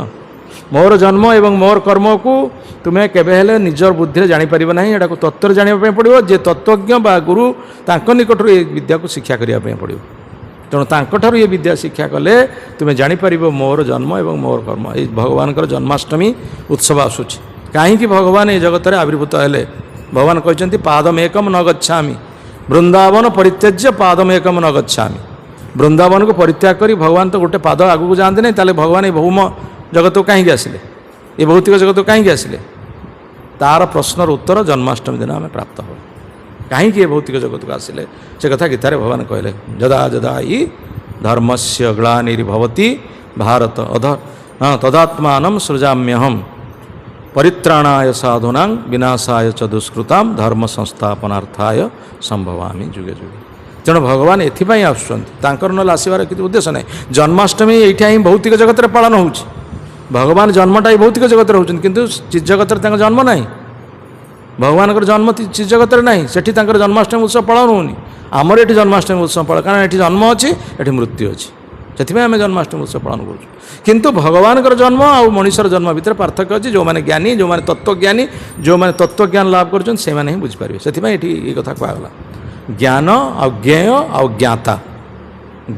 मोर जन्म एवं मोर कर्म को तुम्हें केबे हेले निजर बुद्धि जापर ना यहाँ तत्व जानापी पड़ो जे तत्वज्ञ बा गुरु तांको निकट ये विद्या को शिक्षा करने पड़ो तेणु तांको ये विद्या शिक्षा कले तुम्हें जापर मोर जन्म एवं मोर कर्म ये भगवान जन्माष्टमी उत्सव आसूँ कहीं भगवान ये जगत में आविर्भूत हेले भगवान कहते पादमेकम न गच्छामि वृंदावन परित्यज्य पादमेकम न गच्छामि वृंदावन को परित्याग करी भगवान तो गोटे पाद आगू को जाते नहीं ताले भगवान ये भौम जगत को कहीं आसिले ये भौतिक जगत को कहीं आसिले तार प्रश्नर उत्तर जन्माष्टमी दिन आम प्राप्त हो कहीं ये भौतिक जगत को आसिले से कथा गीतार भगवान कहले जदा जदा हि धर्मस्य ग्लानिर्भवति भारत तदात्मान सृजाम्यहम परित्राणाय साधूनां विनाशाय च दुष्कृतां धर्म संस्थापनार्थाय संभवामि जुगे जुगे तेणु भगवान एथिपाई आसुँच ना आसबार किसी उद्देश्य ना जन्माष्टमी यहाँ ही भौतिक जगत में पालन हो भगवान जन्मटा ही भौतिक जगत होती किंतु चिज जगत जन्म ना भगवान जन्म चिज जगत ना से जन्माष्टमी उत्सव पालन होनी आमर ये जन्माष्टमी उत्सव पालन कारण ये जन्म अच्छी ये मृत्यु अच्छी ସେଥିପାଇଁ ଆମେ ଜନ୍ମାଷ୍ଟମୀ ଉତ୍ସବ ପାଳନ କରୁଛୁ। କିନ୍ତୁ ଭଗବାନଙ୍କର ଜନ୍ମ ଆଉ ମଣିଷର ଜନ୍ମ ଭିତରେ ପାର୍ଥକ୍ୟ ଅଛି। ଯେଉଁମାନେ ଜ୍ଞାନୀ, ଯେଉଁମାନେ ତତ୍ତ୍ୱଜ୍ଞାନୀ, ଯେଉଁମାନେ ତତ୍ତ୍ୱଜ୍ଞାନ ଲାଭ କରୁଛନ୍ତି ସେମାନେ ହିଁ ବୁଝିପାରିବେ। ସେଥିପାଇଁ ଏଠି ଏ କଥା କୁହାଗଲା ଜ୍ଞାନ ଆଉ ଜ୍ଞେୟ ଆଉ ଜ୍ଞାତା।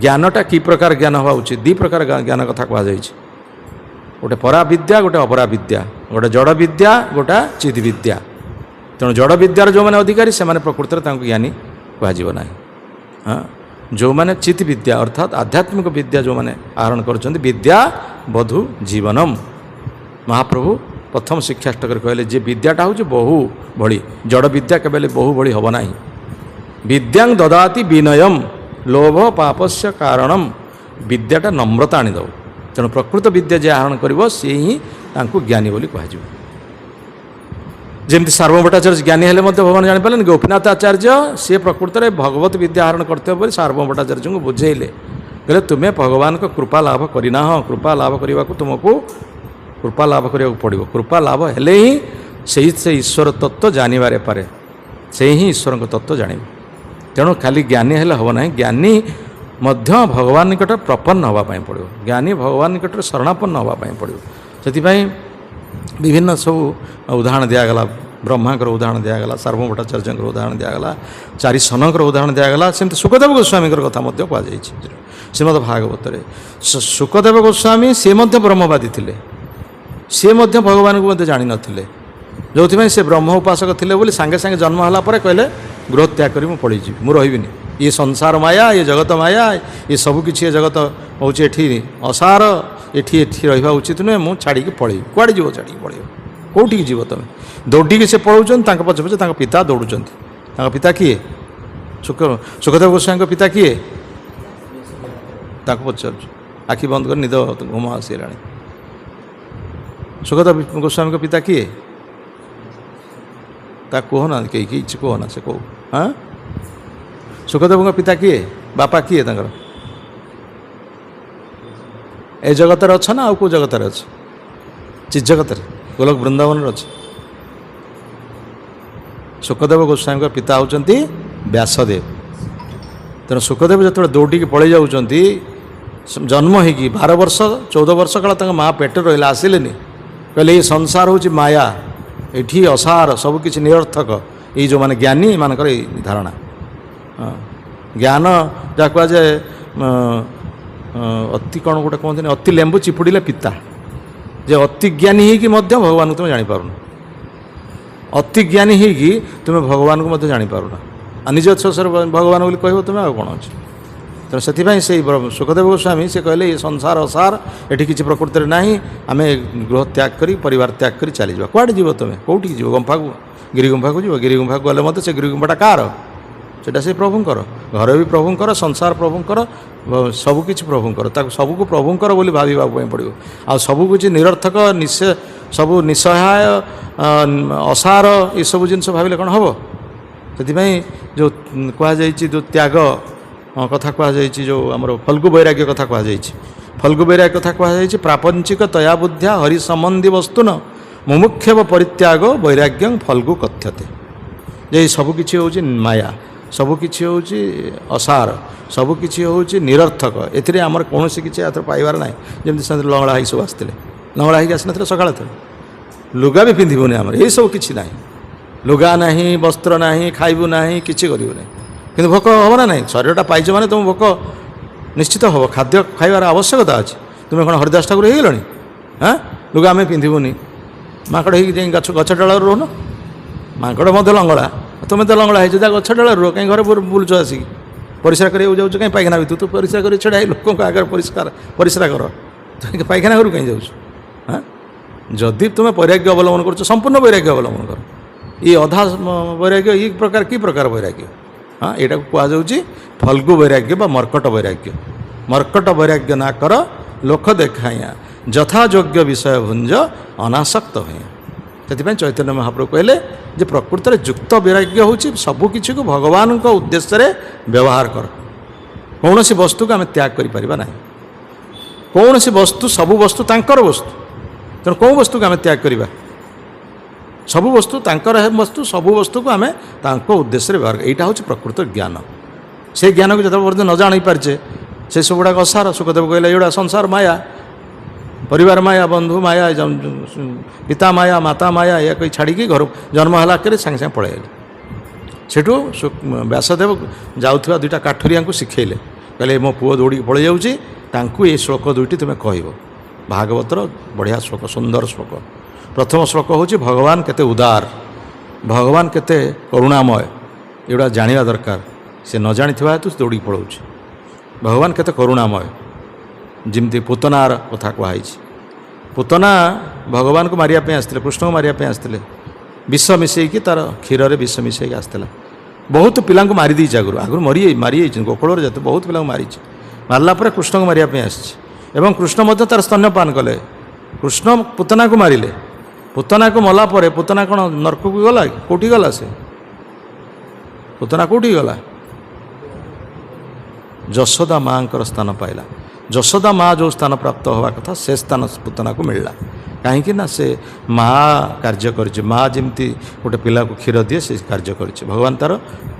ଜ୍ଞାନଟା କି ପ୍ରକାର ଜ୍ଞାନ ହେବା ଉଚିତ, ଦୁଇ ପ୍ରକାର ଜ୍ଞାନ କଥା କୁହାଯାଇଛି। ଗୋଟେ ପରାବିଦ୍ୟା, ଗୋଟେ ଅପରାବିଦ୍ୟା, ଗୋଟେ ଜଡ଼ ବିଦ୍ୟା, ଗୋଟେ ଚିତ୍ ବିଦ୍ୟା। ତେଣୁ ଜଡ଼ ବିଦ୍ୟାର ଯେଉଁମାନେ ଅଧିକାରୀ ସେମାନେ ପ୍ରକୃତରେ ତାଙ୍କୁ ଜ୍ଞାନୀ କୁହାଯିବ ନାହିଁ। ଯେଉଁମାନେ ଚିତ୍ ବିଦ୍ୟା ଅର୍ଥାତ୍ ଆଧ୍ୟାତ୍ମିକ ବିଦ୍ୟା ଯେଉଁମାନେ ଆହରଣ କରୁଛନ୍ତି, ବିଦ୍ୟା ବଧୂ ଜୀବନମ୍। ମହାପ୍ରଭୁ ପ୍ରଥମ ଶିକ୍ଷାଷ୍ଟକରେ କହିଲେ ଯେ ବିଦ୍ୟାଟା ହେଉଛି ବହୁ ଭଳି, ଜଡ଼ ବିଦ୍ୟା କେବେ ବହୁ ଭଳି ହେବ ନାହିଁ। ବିଦ୍ୟାଂ ଦଦାତି ବିନୟମ୍ ଲୋଭ ପାପସ୍ୟ କାରଣମ୍। ବିଦ୍ୟାଟା ନମ୍ରତା ଆଣିଦେବ। ତେଣୁ ପ୍ରକୃତ ବିଦ୍ୟା ଯିଏ ଆହରଣ କରିବ ସିଏ ହିଁ ତାଙ୍କୁ ଜ୍ଞାନୀ ବୋଲି କୁହାଯିବ। ଯେମିତି ସାର୍ବଭୌମ ଭଟ୍ଟାଚାର୍ଯ୍ୟ ଜ୍ଞାନୀ ହେଲେ ମଧ୍ୟ ଭଗବାନ ଜାଣିପାରିଲେନି। ଗୋପୀନାଥ ଆଚାର୍ଯ୍ୟ ସିଏ ପ୍ରକୃତରେ ଭଗବତ ବିଦ୍ୟା ଆହରଣ କରିଥିବ ବୋଲି ସାର୍ବଭୌମ ଭଟ୍ଟାଚାର୍ଯ୍ୟଙ୍କୁ ବୁଝେଇଲେ। କହିଲେ ତୁମେ ଭଗବାନଙ୍କ କୃପା ଲାଭ କରିନାହଁ, କୃପା ଲାଭ କରିବାକୁ ତୁମକୁ କୃପା ଲାଭ କରିବାକୁ ପଡ଼ିବ। କୃପା ଲାଭ ହେଲେ ହିଁ ସେ ଈଶ୍ୱର ତତ୍ତ୍ୱ ଜାଣିବାରେ ପାରେ, ସେହି ହିଁ ଈଶ୍ୱରଙ୍କ ତତ୍ତ୍ୱ ଜାଣିବ। ତେଣୁ ଖାଲି ଜ୍ଞାନୀ ହେଲେ ହେବ ନାହିଁ, ଜ୍ଞାନୀ ମଧ୍ୟ ଭଗବାନ ନିକଟରେ ପ୍ରପନ୍ନ ହେବା ପାଇଁ ପଡ଼ିବ। ଜ୍ଞାନୀ ଭଗବାନ ନିକଟରେ ଶରଣାପନ୍ନ ହେବା ପାଇଁ ପଡ଼ିବ। ସେଥିପାଇଁ ବିଭିନ୍ନ ସବୁ ଉଦାହରଣ ଦିଆଗଲା। ବ୍ରହ୍ମାଙ୍କର ଉଦାହରଣ ଦିଆଗଲା, ସାର୍ବଭୌମ ଭଟ୍ଟାଚାର୍ଯ୍ୟଙ୍କର ଉଦାହରଣ ଦିଆଗଲା, ଚାରି ସନଙ୍କର ଉଦାହରଣ ଦିଆଗଲା। ସେମିତି ସୁଖଦେବ ଗୋସ୍ୱାମୀଙ୍କର କଥା ମଧ୍ୟ କୁହାଯାଇଛି ଶ୍ରୀମଦ୍ ଭାଗବତରେ। ସୁଖଦେବ ଗୋସ୍ୱାମୀ ସିଏ ମଧ୍ୟ ବ୍ରହ୍ମବାଦୀ ଥିଲେ, ସିଏ ମଧ୍ୟ ଭଗବାନଙ୍କୁ ମଧ୍ୟ ଜାଣିନଥିଲେ। ଯେଉଁଥିପାଇଁ ସେ ବ୍ରହ୍ମ ଉପାସକ ଥିଲେ ବୋଲି ସାଙ୍ଗେ ସାଙ୍ଗେ ଜନ୍ମ ହେଲା ପରେ କହିଲେ ଗୃହ ତ୍ୟାଗ କରି ମୁଁ ପଳେଇଯିବି, ମୁଁ ରହିବିନି। ଇଏ ସଂସାର ମାୟା, ଇଏ ଜଗତ ମାୟା, ଇଏ ସବୁକିଛି ଏ ଜଗତ ହେଉଛି ଏଠି ଅସାର, ଏଠି ରହିବା ଉଚିତ ନୁହେଁ, ମୁଁ ଛାଡ଼ିକି ପଳେଇବି। କୁଆଡ଼େ ଯିବ ଛାଡ଼ିକି ପଳେଇବ? କେଉଁଠିକି ଯିବ ତୁମେ? ଦୌଡ଼ିକି ସେ ପଳାଉଛନ୍ତି, ତାଙ୍କ ପଛେ ପଛେ ତାଙ୍କ ପିତା ଦୌଡ଼ୁଛନ୍ତି। ତାଙ୍କ ପିତା କିଏ? ସୁଖଦେବ ଗୋସ୍ୱାମୀଙ୍କ ପିତା କିଏ? ତାଙ୍କୁ ପଚାରୁଛୁ, ଆଖି ବନ୍ଦ କରି ନିଦ ଘୁମ ଆସିଗଲାଣି। ସୁଖଦେବ ଗୋସ୍ୱାମୀଙ୍କ ପିତା କିଏ? ତାକୁ କୁହ ନା, କେହି କିଛି କୁହ ନା, ସେ କହୁ। ସୁଖଦେବଙ୍କ ପିତା କିଏ? ବାପା କିଏ ତାଙ୍କର? ଏ ଜଗତରେ ଅଛ ନା ଆଉ କେଉଁ ଜଗତରେ ଅଛି? ଚିତ୍ ଜଗତରେ, ଗୋଲକ ବୃନ୍ଦାବନରେ ଅଛି। ସୁଖଦେବ ଗୋସ୍ୱାମୀଙ୍କ ପିତା ହେଉଛନ୍ତି ବ୍ୟାସଦେବ। ତେଣୁ ସୁଖଦେବ ଯେତେବେଳେ ଦୌଡ଼ିକି ପଳେଇ ଯାଉଛନ୍ତି, ଜନ୍ମ ହେଇକି 12 ବର୍ଷ 14 ବର୍ଷ କାଳ ତାଙ୍କ ମା ପେଟରେ ରହିଲେ, ଆସିଲେନି। କହିଲେ ଏଇ ସଂସାର ହେଉଛି ମାୟା, ଏଠି ଅସାର, ସବୁକିଛି ନିରର୍ଥକ। ଏଇ ଯେଉଁମାନେ ଜ୍ଞାନୀ ଏମାନଙ୍କର ଏଇ ଧାରଣା। ଜ୍ଞାନ ଯାହା କୁହାଯାଏ ଅତି କ'ଣ ଗୋଟେ କୁହନ୍ତିନି, ଅତି ଲେମ୍ବୁ ଚିପୁଡ଼ିଲେ ପିତା। ଯେ ଅତି ଜ୍ଞାନୀ ହେଇକି ମଧ୍ୟ ଭଗବାନଙ୍କୁ ତୁମେ ଜାଣିପାରୁନ, ଅତି ଜ୍ଞାନୀ ହେଇକି ତୁମେ ଭଗବାନଙ୍କୁ ମଧ୍ୟ ଜାଣିପାରୁନ। ଆଉ ନିଜ ଶେଷରେ ଭଗବାନ ବୋଲି କହିବ ତୁମେ, ଆଉ କ'ଣ ଅଛି? ତେଣୁ ସେଥିପାଇଁ ସେଇ ସୁଖଦେବ ଗୋସ୍ୱାମୀ ସେ କହିଲେ ଏ ସଂସାର ଅସାର, ଏଠି କିଛି ପ୍ରକୃତିରେ ନାହିଁ, ଆମେ ଗୃହ ତ୍ୟାଗ କରି ପରିବାର ତ୍ୟାଗ କରି ଚାଲିଯିବା। କୁଆଡ଼େ ଯିବ ତୁମେ? କେଉଁଠିକି ଯିବ? ଗୁମ୍ଫାକୁ, ଗିରିଗୁମ୍ଫାକୁ ଯିବ? ଗିରିଗୁମ୍ଫାକୁ ଗଲେ ମଧ୍ୟ ସେ ଗିରିଗୁମ୍ଫାଟା କାହାର? ସେଇଟା ସେ ପ୍ରଭୁଙ୍କର। ଘର ବି ପ୍ରଭୁଙ୍କର, ସଂସାର ପ୍ରଭୁଙ୍କର, ସବୁକିଛି ପ୍ରଭୁଙ୍କର। ତାକୁ ସବୁକୁ ପ୍ରଭୁଙ୍କର ବୋଲି ଭାବିବା ପାଇଁ ପଡ଼ିବ। ଆଉ ସବୁକିଛି ନିରର୍ଥକ, ସବୁ ନିଃସହାୟ, ଅସାର, ଏସବୁ ଜିନିଷ ଭାବିଲେ କ'ଣ ହେବ? ସେଥିପାଇଁ ଯେଉଁ କୁହାଯାଇଛି, ଯେଉଁ ତ୍ୟାଗ କଥା କୁହାଯାଇଛି, ଯେଉଁ ଆମର ଫଲ୍ଗୁ ବୈରାଗ୍ୟ କଥା କୁହାଯାଇଛି, ଫଲ୍ଗୁ ବୈରାଗ୍ୟ କଥା କୁହାଯାଇଛି, ପ୍ରାପଞ୍ଚିକ ତୟା ବୁଦ୍ଧ୍ୟା ହରି ସମ୍ବନ୍ଧୀ ବସ୍ତୁନ ମୁମୁକ୍ଷବ ପରିତ୍ୟାଗ ବୈରାଗ୍ୟଂ ଫଲ୍ଗୁ କଥ୍ୟତେ। ଯେ ସବୁକିଛି ହେଉଛି ମାୟା, ସବୁକିଛି ହେଉଛି ଅସାର, ସବୁକିଛି ହେଉଛି ନିରର୍ଥକ। ଏଥିରେ ଆମର କୌଣସି କିଛି ଏଥର ପାଇବାର ନାହିଁ। ଯେମିତି ସେମିତି ଲଙ୍ଗଳା ହେଇକି ସବୁ ଆସିଥିଲେ, ଲଙ୍ଗଳା ହେଇକି ଆସିନଥିଲେ ସକାଳେ ଥରେ, ଲୁଗା ବି ପିନ୍ଧିବୁନି, ଆମର ଏଇସବୁ କିଛି ନାହିଁ। ଲୁଗା ନାହିଁ, ବସ୍ତ୍ର ନାହିଁ, ଖାଇବୁ ନାହିଁ, କିଛି କରିବୁ ନାହିଁ। କିନ୍ତୁ ଭୋକ ହେବ ନା ନାହିଁ? ଶରୀରଟା ପାଇଛ ମାନେ ତୁମ ଭୋକ ନିଶ୍ଚିତ ହେବ, ଖାଦ୍ୟ ଖାଇବାର ଆବଶ୍ୟକତା ଅଛି। ତୁମେ କ'ଣ ହରିଦାସ ଠାକୁର ହେଇଗଲଣି? ଲୁଗା ଆମେ ପିନ୍ଧିବୁନି, ମାଙ୍କଡ଼ ହେଇକି ଯାଇ ଗଛ ଡାଳରେ ରହୁନ। ମାଙ୍କଡ଼ ମଧ୍ୟ ଲଙ୍ଗଳା, ତୁମେ ତ ଲଙ୍ଗଳା ହେଇଛ, ଯା ଗଛ ଡାଳରେ ରୁହ, କାହିଁ ଘରେ ବୁଲୁଛ ଆସିକି? ପରିସ୍ରା କରିବାକୁ ଯାଉଛୁ କାହିଁ ପାଇଖାନା ଭିତରୁ? ତୁ ପରିସ୍ରା କରି ଛିଡ଼ା ହେଇ ଲୋକଙ୍କ ଆଗରେ ପରିସ୍ରା କର, ପାଇଖାନା ଘରୁ କାହିଁ ଯାଉଛୁ? ଯଦି ତୁମେ ବୈରାଗ୍ୟ ଅବଲମ୍ବନ କରୁଛ, ସମ୍ପୂର୍ଣ୍ଣ ବୈରାଗ୍ୟ ଅବଲମ୍ବନ କର। ଇଏ ଅଧା ବୈରାଗ୍ୟ, ଇ ପ୍ରକାର କି ପ୍ରକାର ବୈରାଗ୍ୟ? ଏଇଟାକୁ କୁହାଯାଉଛି ଫଲ୍ଗୁ ବୈରାଗ୍ୟ ବା ମର୍କଟ ବୈରାଗ୍ୟ। ମର୍କଟ ବୈରାଗ୍ୟ ନା କର ଲୋକ ଦେଖାଇଆ, ଯଥାଯୋଗ୍ୟ ବିଷୟ ଭୁଞ୍ଜ ଅନାସକ୍ତ ହୁଏ। ସେଥିପାଇଁ ଚୈତନ୍ୟ ମହାପ୍ରଭୁ କହିଲେ ଯେ ପ୍ରକୃତରେ ଯୁକ୍ତ ବୈରାଗ୍ୟ ହେଉଛି ସବୁକିଛିକୁ ଭଗବାନଙ୍କ ଉଦ୍ଦେଶ୍ୟରେ ବ୍ୟବହାର କର। କୌଣସି ବସ୍ତୁକୁ ଆମେ ତ୍ୟାଗ କରିପାରିବା ନାହିଁ। କୌଣସି ବସ୍ତୁ, ସବୁ ବସ୍ତୁ ତାଙ୍କର ବସ୍ତୁ। ତେଣୁ କେଉଁ ବସ୍ତୁକୁ ଆମେ ତ୍ୟାଗ କରିବା? ସବୁ ବସ୍ତୁ ତାଙ୍କର ବସ୍ତୁ, ସବୁ ବସ୍ତୁକୁ ଆମେ ତାଙ୍କ ଉଦ୍ଦେଶ୍ୟରେ ବ୍ୟବହାର କରିବା। ଏଇଟା ହେଉଛି ପ୍ରକୃତ ଜ୍ଞାନ। ସେ ଜ୍ଞାନକୁ ଯେତେବେଳେ ପର୍ଯ୍ୟନ୍ତ ନ ଜାଣିପାରିଛେ, ସେସବୁ ଗୁଡ଼ାକ ଅସାର। ସୁଖଦେବ କହିଲେ ଏଗୁଡ଼ା ସଂସାର ମାୟା, ପରିବାର ମାୟା, ବନ୍ଧୁ ମାୟା, ପିତା ମାୟା, ମାତା ମାୟା, ଏହା କହି ଛାଡ଼ିକି ଘରୁ ଜନ୍ମ ହେଲା କରି ସାଙ୍ଗେ ସାଙ୍ଗେ ପଳାଇଲେ। ସେଠୁ ବ୍ୟାସଦେବ ଯାଉଥିବା ଦୁଇଟା କାଠୁରିଆଙ୍କୁ ଶିଖେଇଲେ, କହିଲେ ମୋ ପୁଅ ଦୌଡ଼ିକି ପଳାଇ ଯାଉଛି, ତାଙ୍କୁ ଏଇ ଶ୍ଲୋକ ଦୁଇଟି ତୁମେ କହିବ। ଭାଗବତର ବଢ଼ିଆ ଶ୍ଲୋକ, ସୁନ୍ଦର ଶ୍ଲୋକ। ପ୍ରଥମ ଶ୍ଲୋକ ହେଉଛି ଭଗବାନ କେତେ ଉଦାର, ଭଗବାନ କେତେ କରୁଣାମୟ, ଏଗୁଡ଼ା ଜାଣିବା ଦରକାର। ସେ ନ ଜାଣିଥିବା ହେତୁ ସେ ଦୌଡ଼ିକି ପଳାଉଛି। ଭଗବାନ କେତେ କରୁଣାମୟ, ଯେମିତି ପୁତନାର କଥା କୁହାହେଇଛି। ପୁତନା ଭଗବାନଙ୍କୁ ମାରିବା ପାଇଁ ଆସିଥିଲେ, କୃଷ୍ଣଙ୍କୁ ମାରିବା ପାଇଁ ଆସିଥିଲେ। ବିଷ ମିଶାଇକି ତା'ର କ୍ଷୀରରେ ବିଷ ମିଶାଇକି ଆସିଥିଲା। ବହୁତ ପିଲାଙ୍କୁ ମାରିଦେଇଛି, ଆଗରୁ ମାରିଯାଇଛି, ଗୋକୁଳରେ ଯେତେ ବହୁତ ପିଲାଙ୍କୁ ମାରିଛି। ମାରିଲା ପରେ କୃଷ୍ଣଙ୍କୁ ମାରିବା ପାଇଁ ଆସିଛି ଏବଂ କୃଷ୍ଣ ମଧ୍ୟ ତା'ର ସ୍ତନ୍ୟପାନ କଲେ। କୃଷ୍ଣ ପୁତନାକୁ ମାରିଲେ। ପୁତନାକୁ ମଲା ପରେ ପୁତନା କ'ଣ ନର୍କକୁ ଗଲା? କେଉଁଠି ଗଲା? ସେ ପୁତନା କେଉଁଠିକି ଗଲା? ଯଶୋଦା ମାଆଙ୍କର ସ୍ଥାନ ପାଇଲା। ଯଶୋଦା ମା ଯେଉଁ ସ୍ଥାନ ପ୍ରାପ୍ତ ହେବା କଥା ସେ ସ୍ଥାନ ପୁତନାକୁ ମିଳିଲା। କାହିଁକି ନା ସେ ମା କାର୍ଯ୍ୟ କରିଛି। ମା ଯେମିତି ଗୋଟେ ପିଲାକୁ କ୍ଷୀର ଦିଏ ସେ କାର୍ଯ୍ୟ କରିଛି। ଭଗବାନ ତା'ର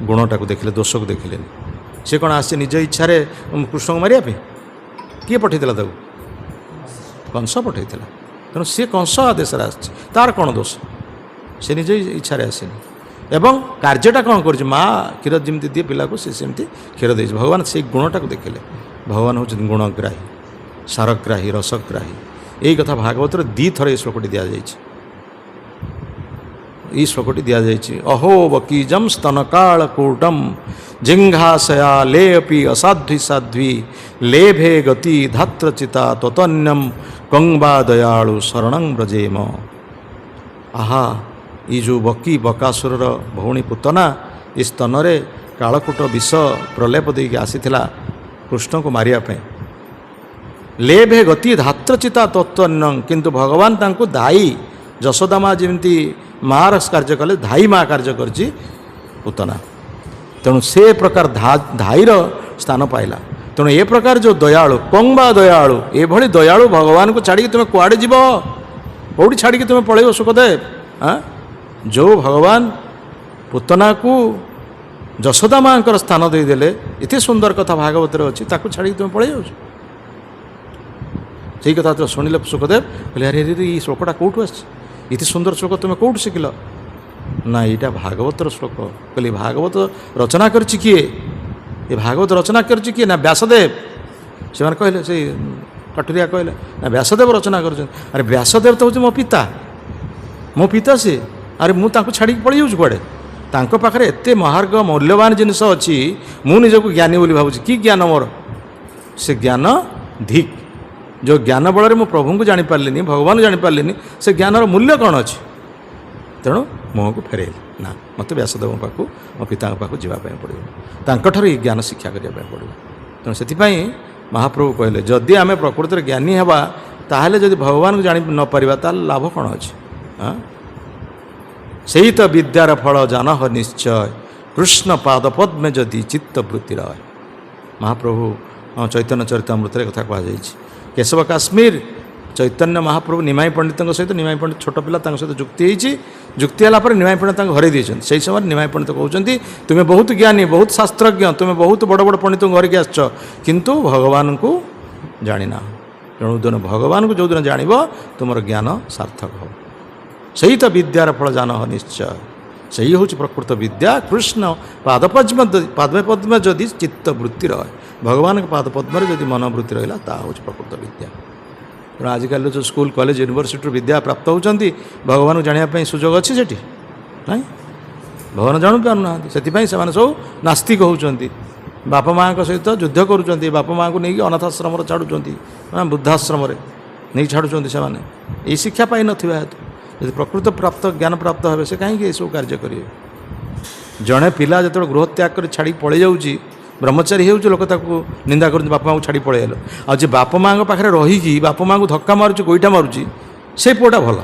ଗୁଣଟାକୁ ଦେଖିଲେ, ଦୋଷକୁ ଦେଖିଲେନି। ସେ କ'ଣ ଆସି ନିଜ ଇଚ୍ଛାରେ କୃଷ୍ଣଙ୍କୁ ମାରିବା ପାଇଁ? କିଏ ପଠାଇଥିଲା ତାକୁ? କଂସ ପଠାଇଥିଲା। ତେଣୁ ସିଏ କଂସ ଆଦେଶରେ ଆସିଛି, ତା'ର କ'ଣ ଦୋଷ? ସେ ନିଜ ଇଚ୍ଛାରେ ଆସିନି। ଏବଂ କାର୍ଯ୍ୟଟା କ'ଣ କରୁଛି? ମା କ୍ଷୀର ଯେମିତି ଦିଏ ପିଲାକୁ, ସେ ସେମିତି କ୍ଷୀର ଦେଇଛି। ଭଗବାନ ସେଇ ଗୁଣଟାକୁ ଦେଖିଲେ। ଭଗବାନ ହେଉଛନ୍ତି ଗୁଣଗ୍ରାହୀ, ସାରଗ୍ରାହୀ, ରସଗ୍ରାହୀ। ଏଇ କଥା ଭାଗବତରେ ଦୁଇଥର ଏଇ ଶ୍ଲୋକଟି ଦିଆଯାଇଛି। ଏଇ ଶ୍ଲୋକଟି ଦିଆଯାଇଛି, ଅହୋ ବକୀଜಂ ସ୍ତନକାଳକୂଟಂ ଜିଙ୍ଘାସୟା ଲେପି ଅସାଧ୍ୱୀ ସାଧ୍ୱୀ ଲେଭେ ଗତି ଧାତ୍ରଚିତା ତତନ୍ୟಂ କଙ୍ବା ଦୟାଳୁ ଶରଣଂ ବ୍ରଜେମ। ଆହା, ଏଇ ଯେଉଁ ବକାସୁରର ଭଉଣୀ ପୁତନା ଏ ସ୍ତନରେ କାଳକୂଟ ବିଷ ପ୍ରଲେପ ଦେଇକି ଆସିଥିଲା କୃଷ୍ଣଙ୍କୁ ମାରିବା ପାଇଁ। ଲେଭେ ଗତି ଧାତ୍ରଚିତା ତତ୍ତ୍ୱନ୍ୟଂ, କିନ୍ତୁ ଭଗବାନ ତାଙ୍କୁ ଧାଇ, ଯଶୋଦା ମା ଯେମିତି ମାର କାର୍ଯ୍ୟ କଲେ, ଧାଇ ମା କାର୍ଯ୍ୟ କରିଛି ପୁତନା। ତେଣୁ ସେ ପ୍ରକାର ଧାଇର ସ୍ଥାନ ପାଇଲା। ତେଣୁ ଏ ପ୍ରକାର ଯେଉଁ ଦୟାଳୁ, କଙ୍ବା ଦୟାଳୁ, ଏଭଳି ଦୟାଳୁ ଭଗବାନଙ୍କୁ ଛାଡ଼ିକି ତୁମେ କୁଆଡ଼େ ଯିବ? କେଉଁଠି ଛାଡ଼ିକି ତୁମେ ପଳେଇବ ସୁଖଦେବ? ଯେଉଁ ଭଗବାନ ପୁତନାକୁ ଯଶୋଦା ମାଙ୍କର ସ୍ଥାନ ଦେଇଦେଲେ, ଏତେ ସୁନ୍ଦର କଥା ଭାଗବତରେ ଅଛି, ତାକୁ ଛାଡ଼ିକି ତୁମେ ପଳେଇ ଯାଉଛ? ସେଇ କଥା ତ ଶୁଣିଲେ ସୁଖଦେବ କହିଲେ, ଆରେ ଏଇ ଶ୍ଲୋକଟା କେଉଁଠୁ ଆସିଛି? ଏତେ ସୁନ୍ଦର ଶ୍ଲୋକ ତୁମେ କେଉଁଠୁ ଶିଖିଲ? ନା ଏଇଟା ଭାଗବତର ଶ୍ଲୋକ। କହିଲେ ଭାଗବତ ରଚନା କରିଛି କିଏ? ଏ ଭାଗବତ ରଚନା କରିଛି କିଏ? ନା ବ୍ୟାସଦେବ। ସେମାନେ କହିଲେ, ସେଇ କାଠୁରିଆ କହିଲେ, ନା ବ୍ୟାସଦେବ ରଚନା କରିଛନ୍ତି। ଆରେ ବ୍ୟାସଦେବ ତ ହେଉଛି ମୋ ପିତା, ମୋ ପିତା ସିଏ। ଆରେ ମୁଁ ତାଙ୍କୁ ଛାଡ଼ିକି ପଳେଇ ଯାଉଛି କୁଆଡ଼େ? ତାଙ୍କ ପାଖରେ ଏତେ ମହାର୍ଘ ମୂଲ୍ୟବାନ ଜିନିଷ ଅଛି, ମୁଁ ନିଜକୁ ଜ୍ଞାନୀ ବୋଲି ଭାବୁଛି। କି ଜ୍ଞାନ ମୋର? ସେ ଜ୍ଞାନ ଧିକ୍। ଯେଉଁ ଜ୍ଞାନ ବଳରେ ମୁଁ ପ୍ରଭୁଙ୍କୁ ଜାଣିପାରିଲିନି, ଭଗବାନଙ୍କୁ ଜାଣିପାରିଲିନି, ସେ ଜ୍ଞାନର ମୂଲ୍ୟ କ'ଣ ଅଛି? ତେଣୁ ମୁହଁକୁ ଫେରାଇଲି। ନା, ମୋତେ ବ୍ୟାସଦେବଙ୍କ ପାଖକୁ, ମୋ ପିତାଙ୍କ ପାଖକୁ ଯିବା ପାଇଁ ପଡ଼ିବ, ତାଙ୍କଠାରୁ ଏହି ଜ୍ଞାନ ଶିକ୍ଷା କରିବା ପାଇଁ ପଡ଼ିବ। ତେଣୁ ସେଥିପାଇଁ ମହାପ୍ରଭୁ କହିଲେ, ଯଦି ଆମେ ପ୍ରକୃତରେ ଜ୍ଞାନୀ ହେବା, ତାହେଲେ ଯଦି ଭଗବାନଙ୍କୁ ଜାଣି ନପାରିବା ତାହେଲେ ଲାଭ କ'ଣ ଅଛି? ସେଇ ତ ବିଦ୍ୟାର ଫଳ ଜାନହ ନିଶ୍ଚୟ, କୃଷ୍ଣ ପାଦ ପଦ୍ମେ ଯଦି ଚିତ୍ତବୃତ୍ତି ରହେ। ମହାପ୍ରଭୁ ଚୈତନ୍ୟ ଚରିତାମୃତରେ କଥା କୁହାଯାଇଛି। କେଶବ କାଶ୍ମୀର ଚୈତନ୍ୟ ମହାପ୍ରଭୁ ନିମାଇ ପଣ୍ଡିତଙ୍କ ସହିତ, ନିମାଇ ପଣ୍ଡିତ ଛୋଟ ପିଲା, ତାଙ୍କ ସହିତ ଯୁକ୍ତି ହେଇଛି। ଯୁକ୍ତି ହେଲା ପରେ ନିମାଇ ପଣ୍ଡିତ ତାଙ୍କୁ ହରେଇ ଦେଇଛନ୍ତି। ସେହି ସମୟରେ ନିମାଇ ପଣ୍ଡିତ କହୁଛନ୍ତି, ତୁମେ ବହୁତ ଜ୍ଞାନୀ, ବହୁତ ଶାସ୍ତ୍ରଜ୍ଞ, ତୁମେ ବହୁତ ବଡ଼ ବଡ଼ ପଣ୍ଡିତଙ୍କୁ ଘରିକି ଆସିଛ, କିନ୍ତୁ ଭଗବାନଙ୍କୁ ଜାଣିନାହ। ତେଣୁ ଭଗବାନଙ୍କୁ ଯେଉଁଦିନ ଜାଣିବ ତୁମର ଜ୍ଞାନ ସାର୍ଥକ ହେବ। ସେଇ ତ ବିଦ୍ୟାର ଫଳ ଜାନହ ନିଶ୍ଚୟ। ସେଇ ହେଉଛି ପ୍ରକୃତ ବିଦ୍ୟା। କୃଷ୍ଣ ପାଦପଦ୍ମ ଯଦି ଚିତ୍ତବୃତ୍ତି ରହେ, ଭଗବାନଙ୍କ ପାଦପଦ୍ମରେ ଯଦି ମନୋବୃତ୍ତି ରହିଲା, ତାହା ହେଉଛି ପ୍ରକୃତ ବିଦ୍ୟା। ତେଣୁ ଆଜିକାଲି ଯେଉଁ ସ୍କୁଲ, କଲେଜ, ୟୁନିଭର୍ସିଟିରୁ ବିଦ୍ୟା ପ୍ରାପ୍ତ ହେଉଛନ୍ତି, ଭଗବାନଙ୍କୁ ଜାଣିବା ପାଇଁ ସୁଯୋଗ ଅଛି ସେଠି? ନାହିଁ। ଭଗବାନ ଜାଣିପାରୁନାହାନ୍ତି, ସେଥିପାଇଁ ସେମାନେ ସବୁ ନାସ୍ତିକ ହେଉଛନ୍ତି। ବାପା ମାଆଙ୍କ ସହିତ ଯୁଦ୍ଧ କରୁଛନ୍ତି, ବାପା ମାଆଙ୍କୁ ନେଇକି ଅନାଥାଶ୍ରମରେ ଛାଡ଼ୁଛନ୍ତି, ବୃଦ୍ଧାଶ୍ରମରେ ନେଇ ଛାଡ଼ୁଛନ୍ତି। ସେମାନେ ଏଇ ଶିକ୍ଷା ପାଇନଥିବା ହେତୁ ଯଦି ପ୍ରକୃତ ଜ୍ଞାନ ପ୍ରାପ୍ତ ହେବେ, ସେ କାହିଁକି ଏସବୁ କାର୍ଯ୍ୟ କରିବେ? ଜଣେ ପିଲା ଯେତେବେଳେ ଗୃହତ୍ୟାଗ କରି ଛାଡ଼ିକି ପଳେଇ ଯାଉଛି, ବ୍ରହ୍ମଚାରୀ ହେଉଛି, ଲୋକ ତାକୁ ନିନ୍ଦା କରୁଛନ୍ତି, ବାପା ମାଆଙ୍କୁ ଛାଡ଼ି ପଳେଇଗଲ। ଆଉ ଯେ ବାପା ମାଆଙ୍କ ପାଖରେ ରହିକି ବାପା ମାଆଙ୍କୁ ଧକ୍କା ମାରୁଛି, ଗୋଇଠା ମାରୁଛି, ସେ ପୁଅଟା ଭଲ।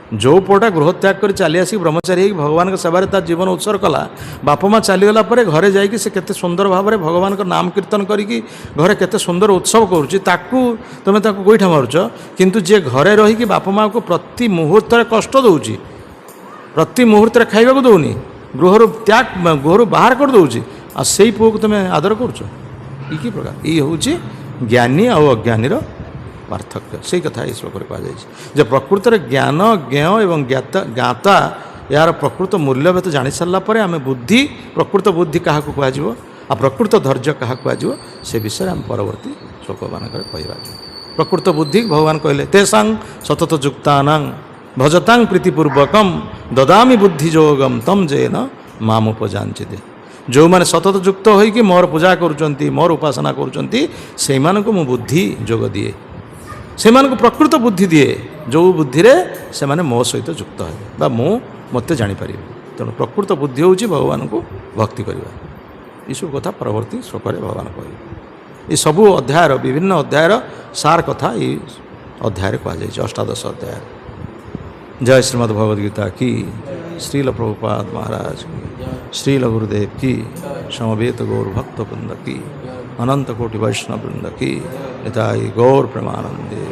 ଯେଉଁ ପୁଅଟା ଗୃହତ୍ୟାଗ କରି ଚାଲି ଆସିକି ବ୍ରହ୍ମଚାରୀ ହେଇକି ଭଗବାନଙ୍କ ସେବାରେ ତା ଜୀବନ ଉତ୍ସର୍ଗ କଲା, ବାପା ମା ଚାଲିଗଲା ପରେ ଘରେ ଯାଇକି ସେ କେତେ ସୁନ୍ଦର ଭାବରେ ଭଗବାନଙ୍କ ନାମ କୀର୍ତ୍ତନ କରିକି ଘରେ କେତେ ସୁନ୍ଦର ଉତ୍ସବ କରୁଛି, ତୁମେ ତାକୁ ଗୋଇଠା ମାରୁଛ। କିନ୍ତୁ ଯିଏ ଘରେ ରହିକି ବାପା ମାଆଙ୍କୁ ପ୍ରତି ମୁହୂର୍ତ୍ତରେ କଷ୍ଟ ଦେଉଛି, ପ୍ରତି ମୁହୂର୍ତ୍ତରେ ଖାଇବାକୁ ଦେଉନି, ଗୃହରୁ ବାହାର କରିଦେଉଛି, ଆଉ ସେଇ ପୁଅକୁ ତୁମେ ଆଦର କରୁଛ? कि प्रकार ये हूँ ज्ञानी और अज्ञानीर पार्थक्य से कथा ये श्लोक कहुई प्रकृत ज्ञान ज्ञेय एवं ज्ञाता यार प्रकृत मूल्यभेद जानी सारा पर आम बुद्धि प्रकृत बुद्धि क्या कह आ प्रकृत धैर्य क्या कह से विषय आम परवर्ती श्लोक मानक कहवा प्रकृत बुद्धि भगवान कहले तेषां सतत युक्तानां भजतां प्रीतिपूर्वकम ददामी बुद्धिजोगम तम जेन मामुपजांचिदे जो मैंने सतत युक्त होइकि मोर पूजा करुचंती मोर उपासना करुचंती से मु बुद्धि जोग दिए से प्रकृत बुद्धि दिए जो बुद्धि रे से माने मो सहित युक्त हे बा मु मते जानीपर तेणु प्रकृत बुद्धि हूँ भगवान को भक्ति करवा यू कथा परवर्ती श्लोक भगवान कह ये सबू अध्यायर विभिन्न अध्यायर सार कथा ये अध्याय कहुई अष्टादश अध्याय जय श्रीमद् भगवद्गीता की श्रील प्रभुपाद महाराज की श्रील गुरुदेव की समवेत गौर भक्त वृंद की अनंत कोटि वैष्णव वृंद की निताई गौर प्रेमानंदे।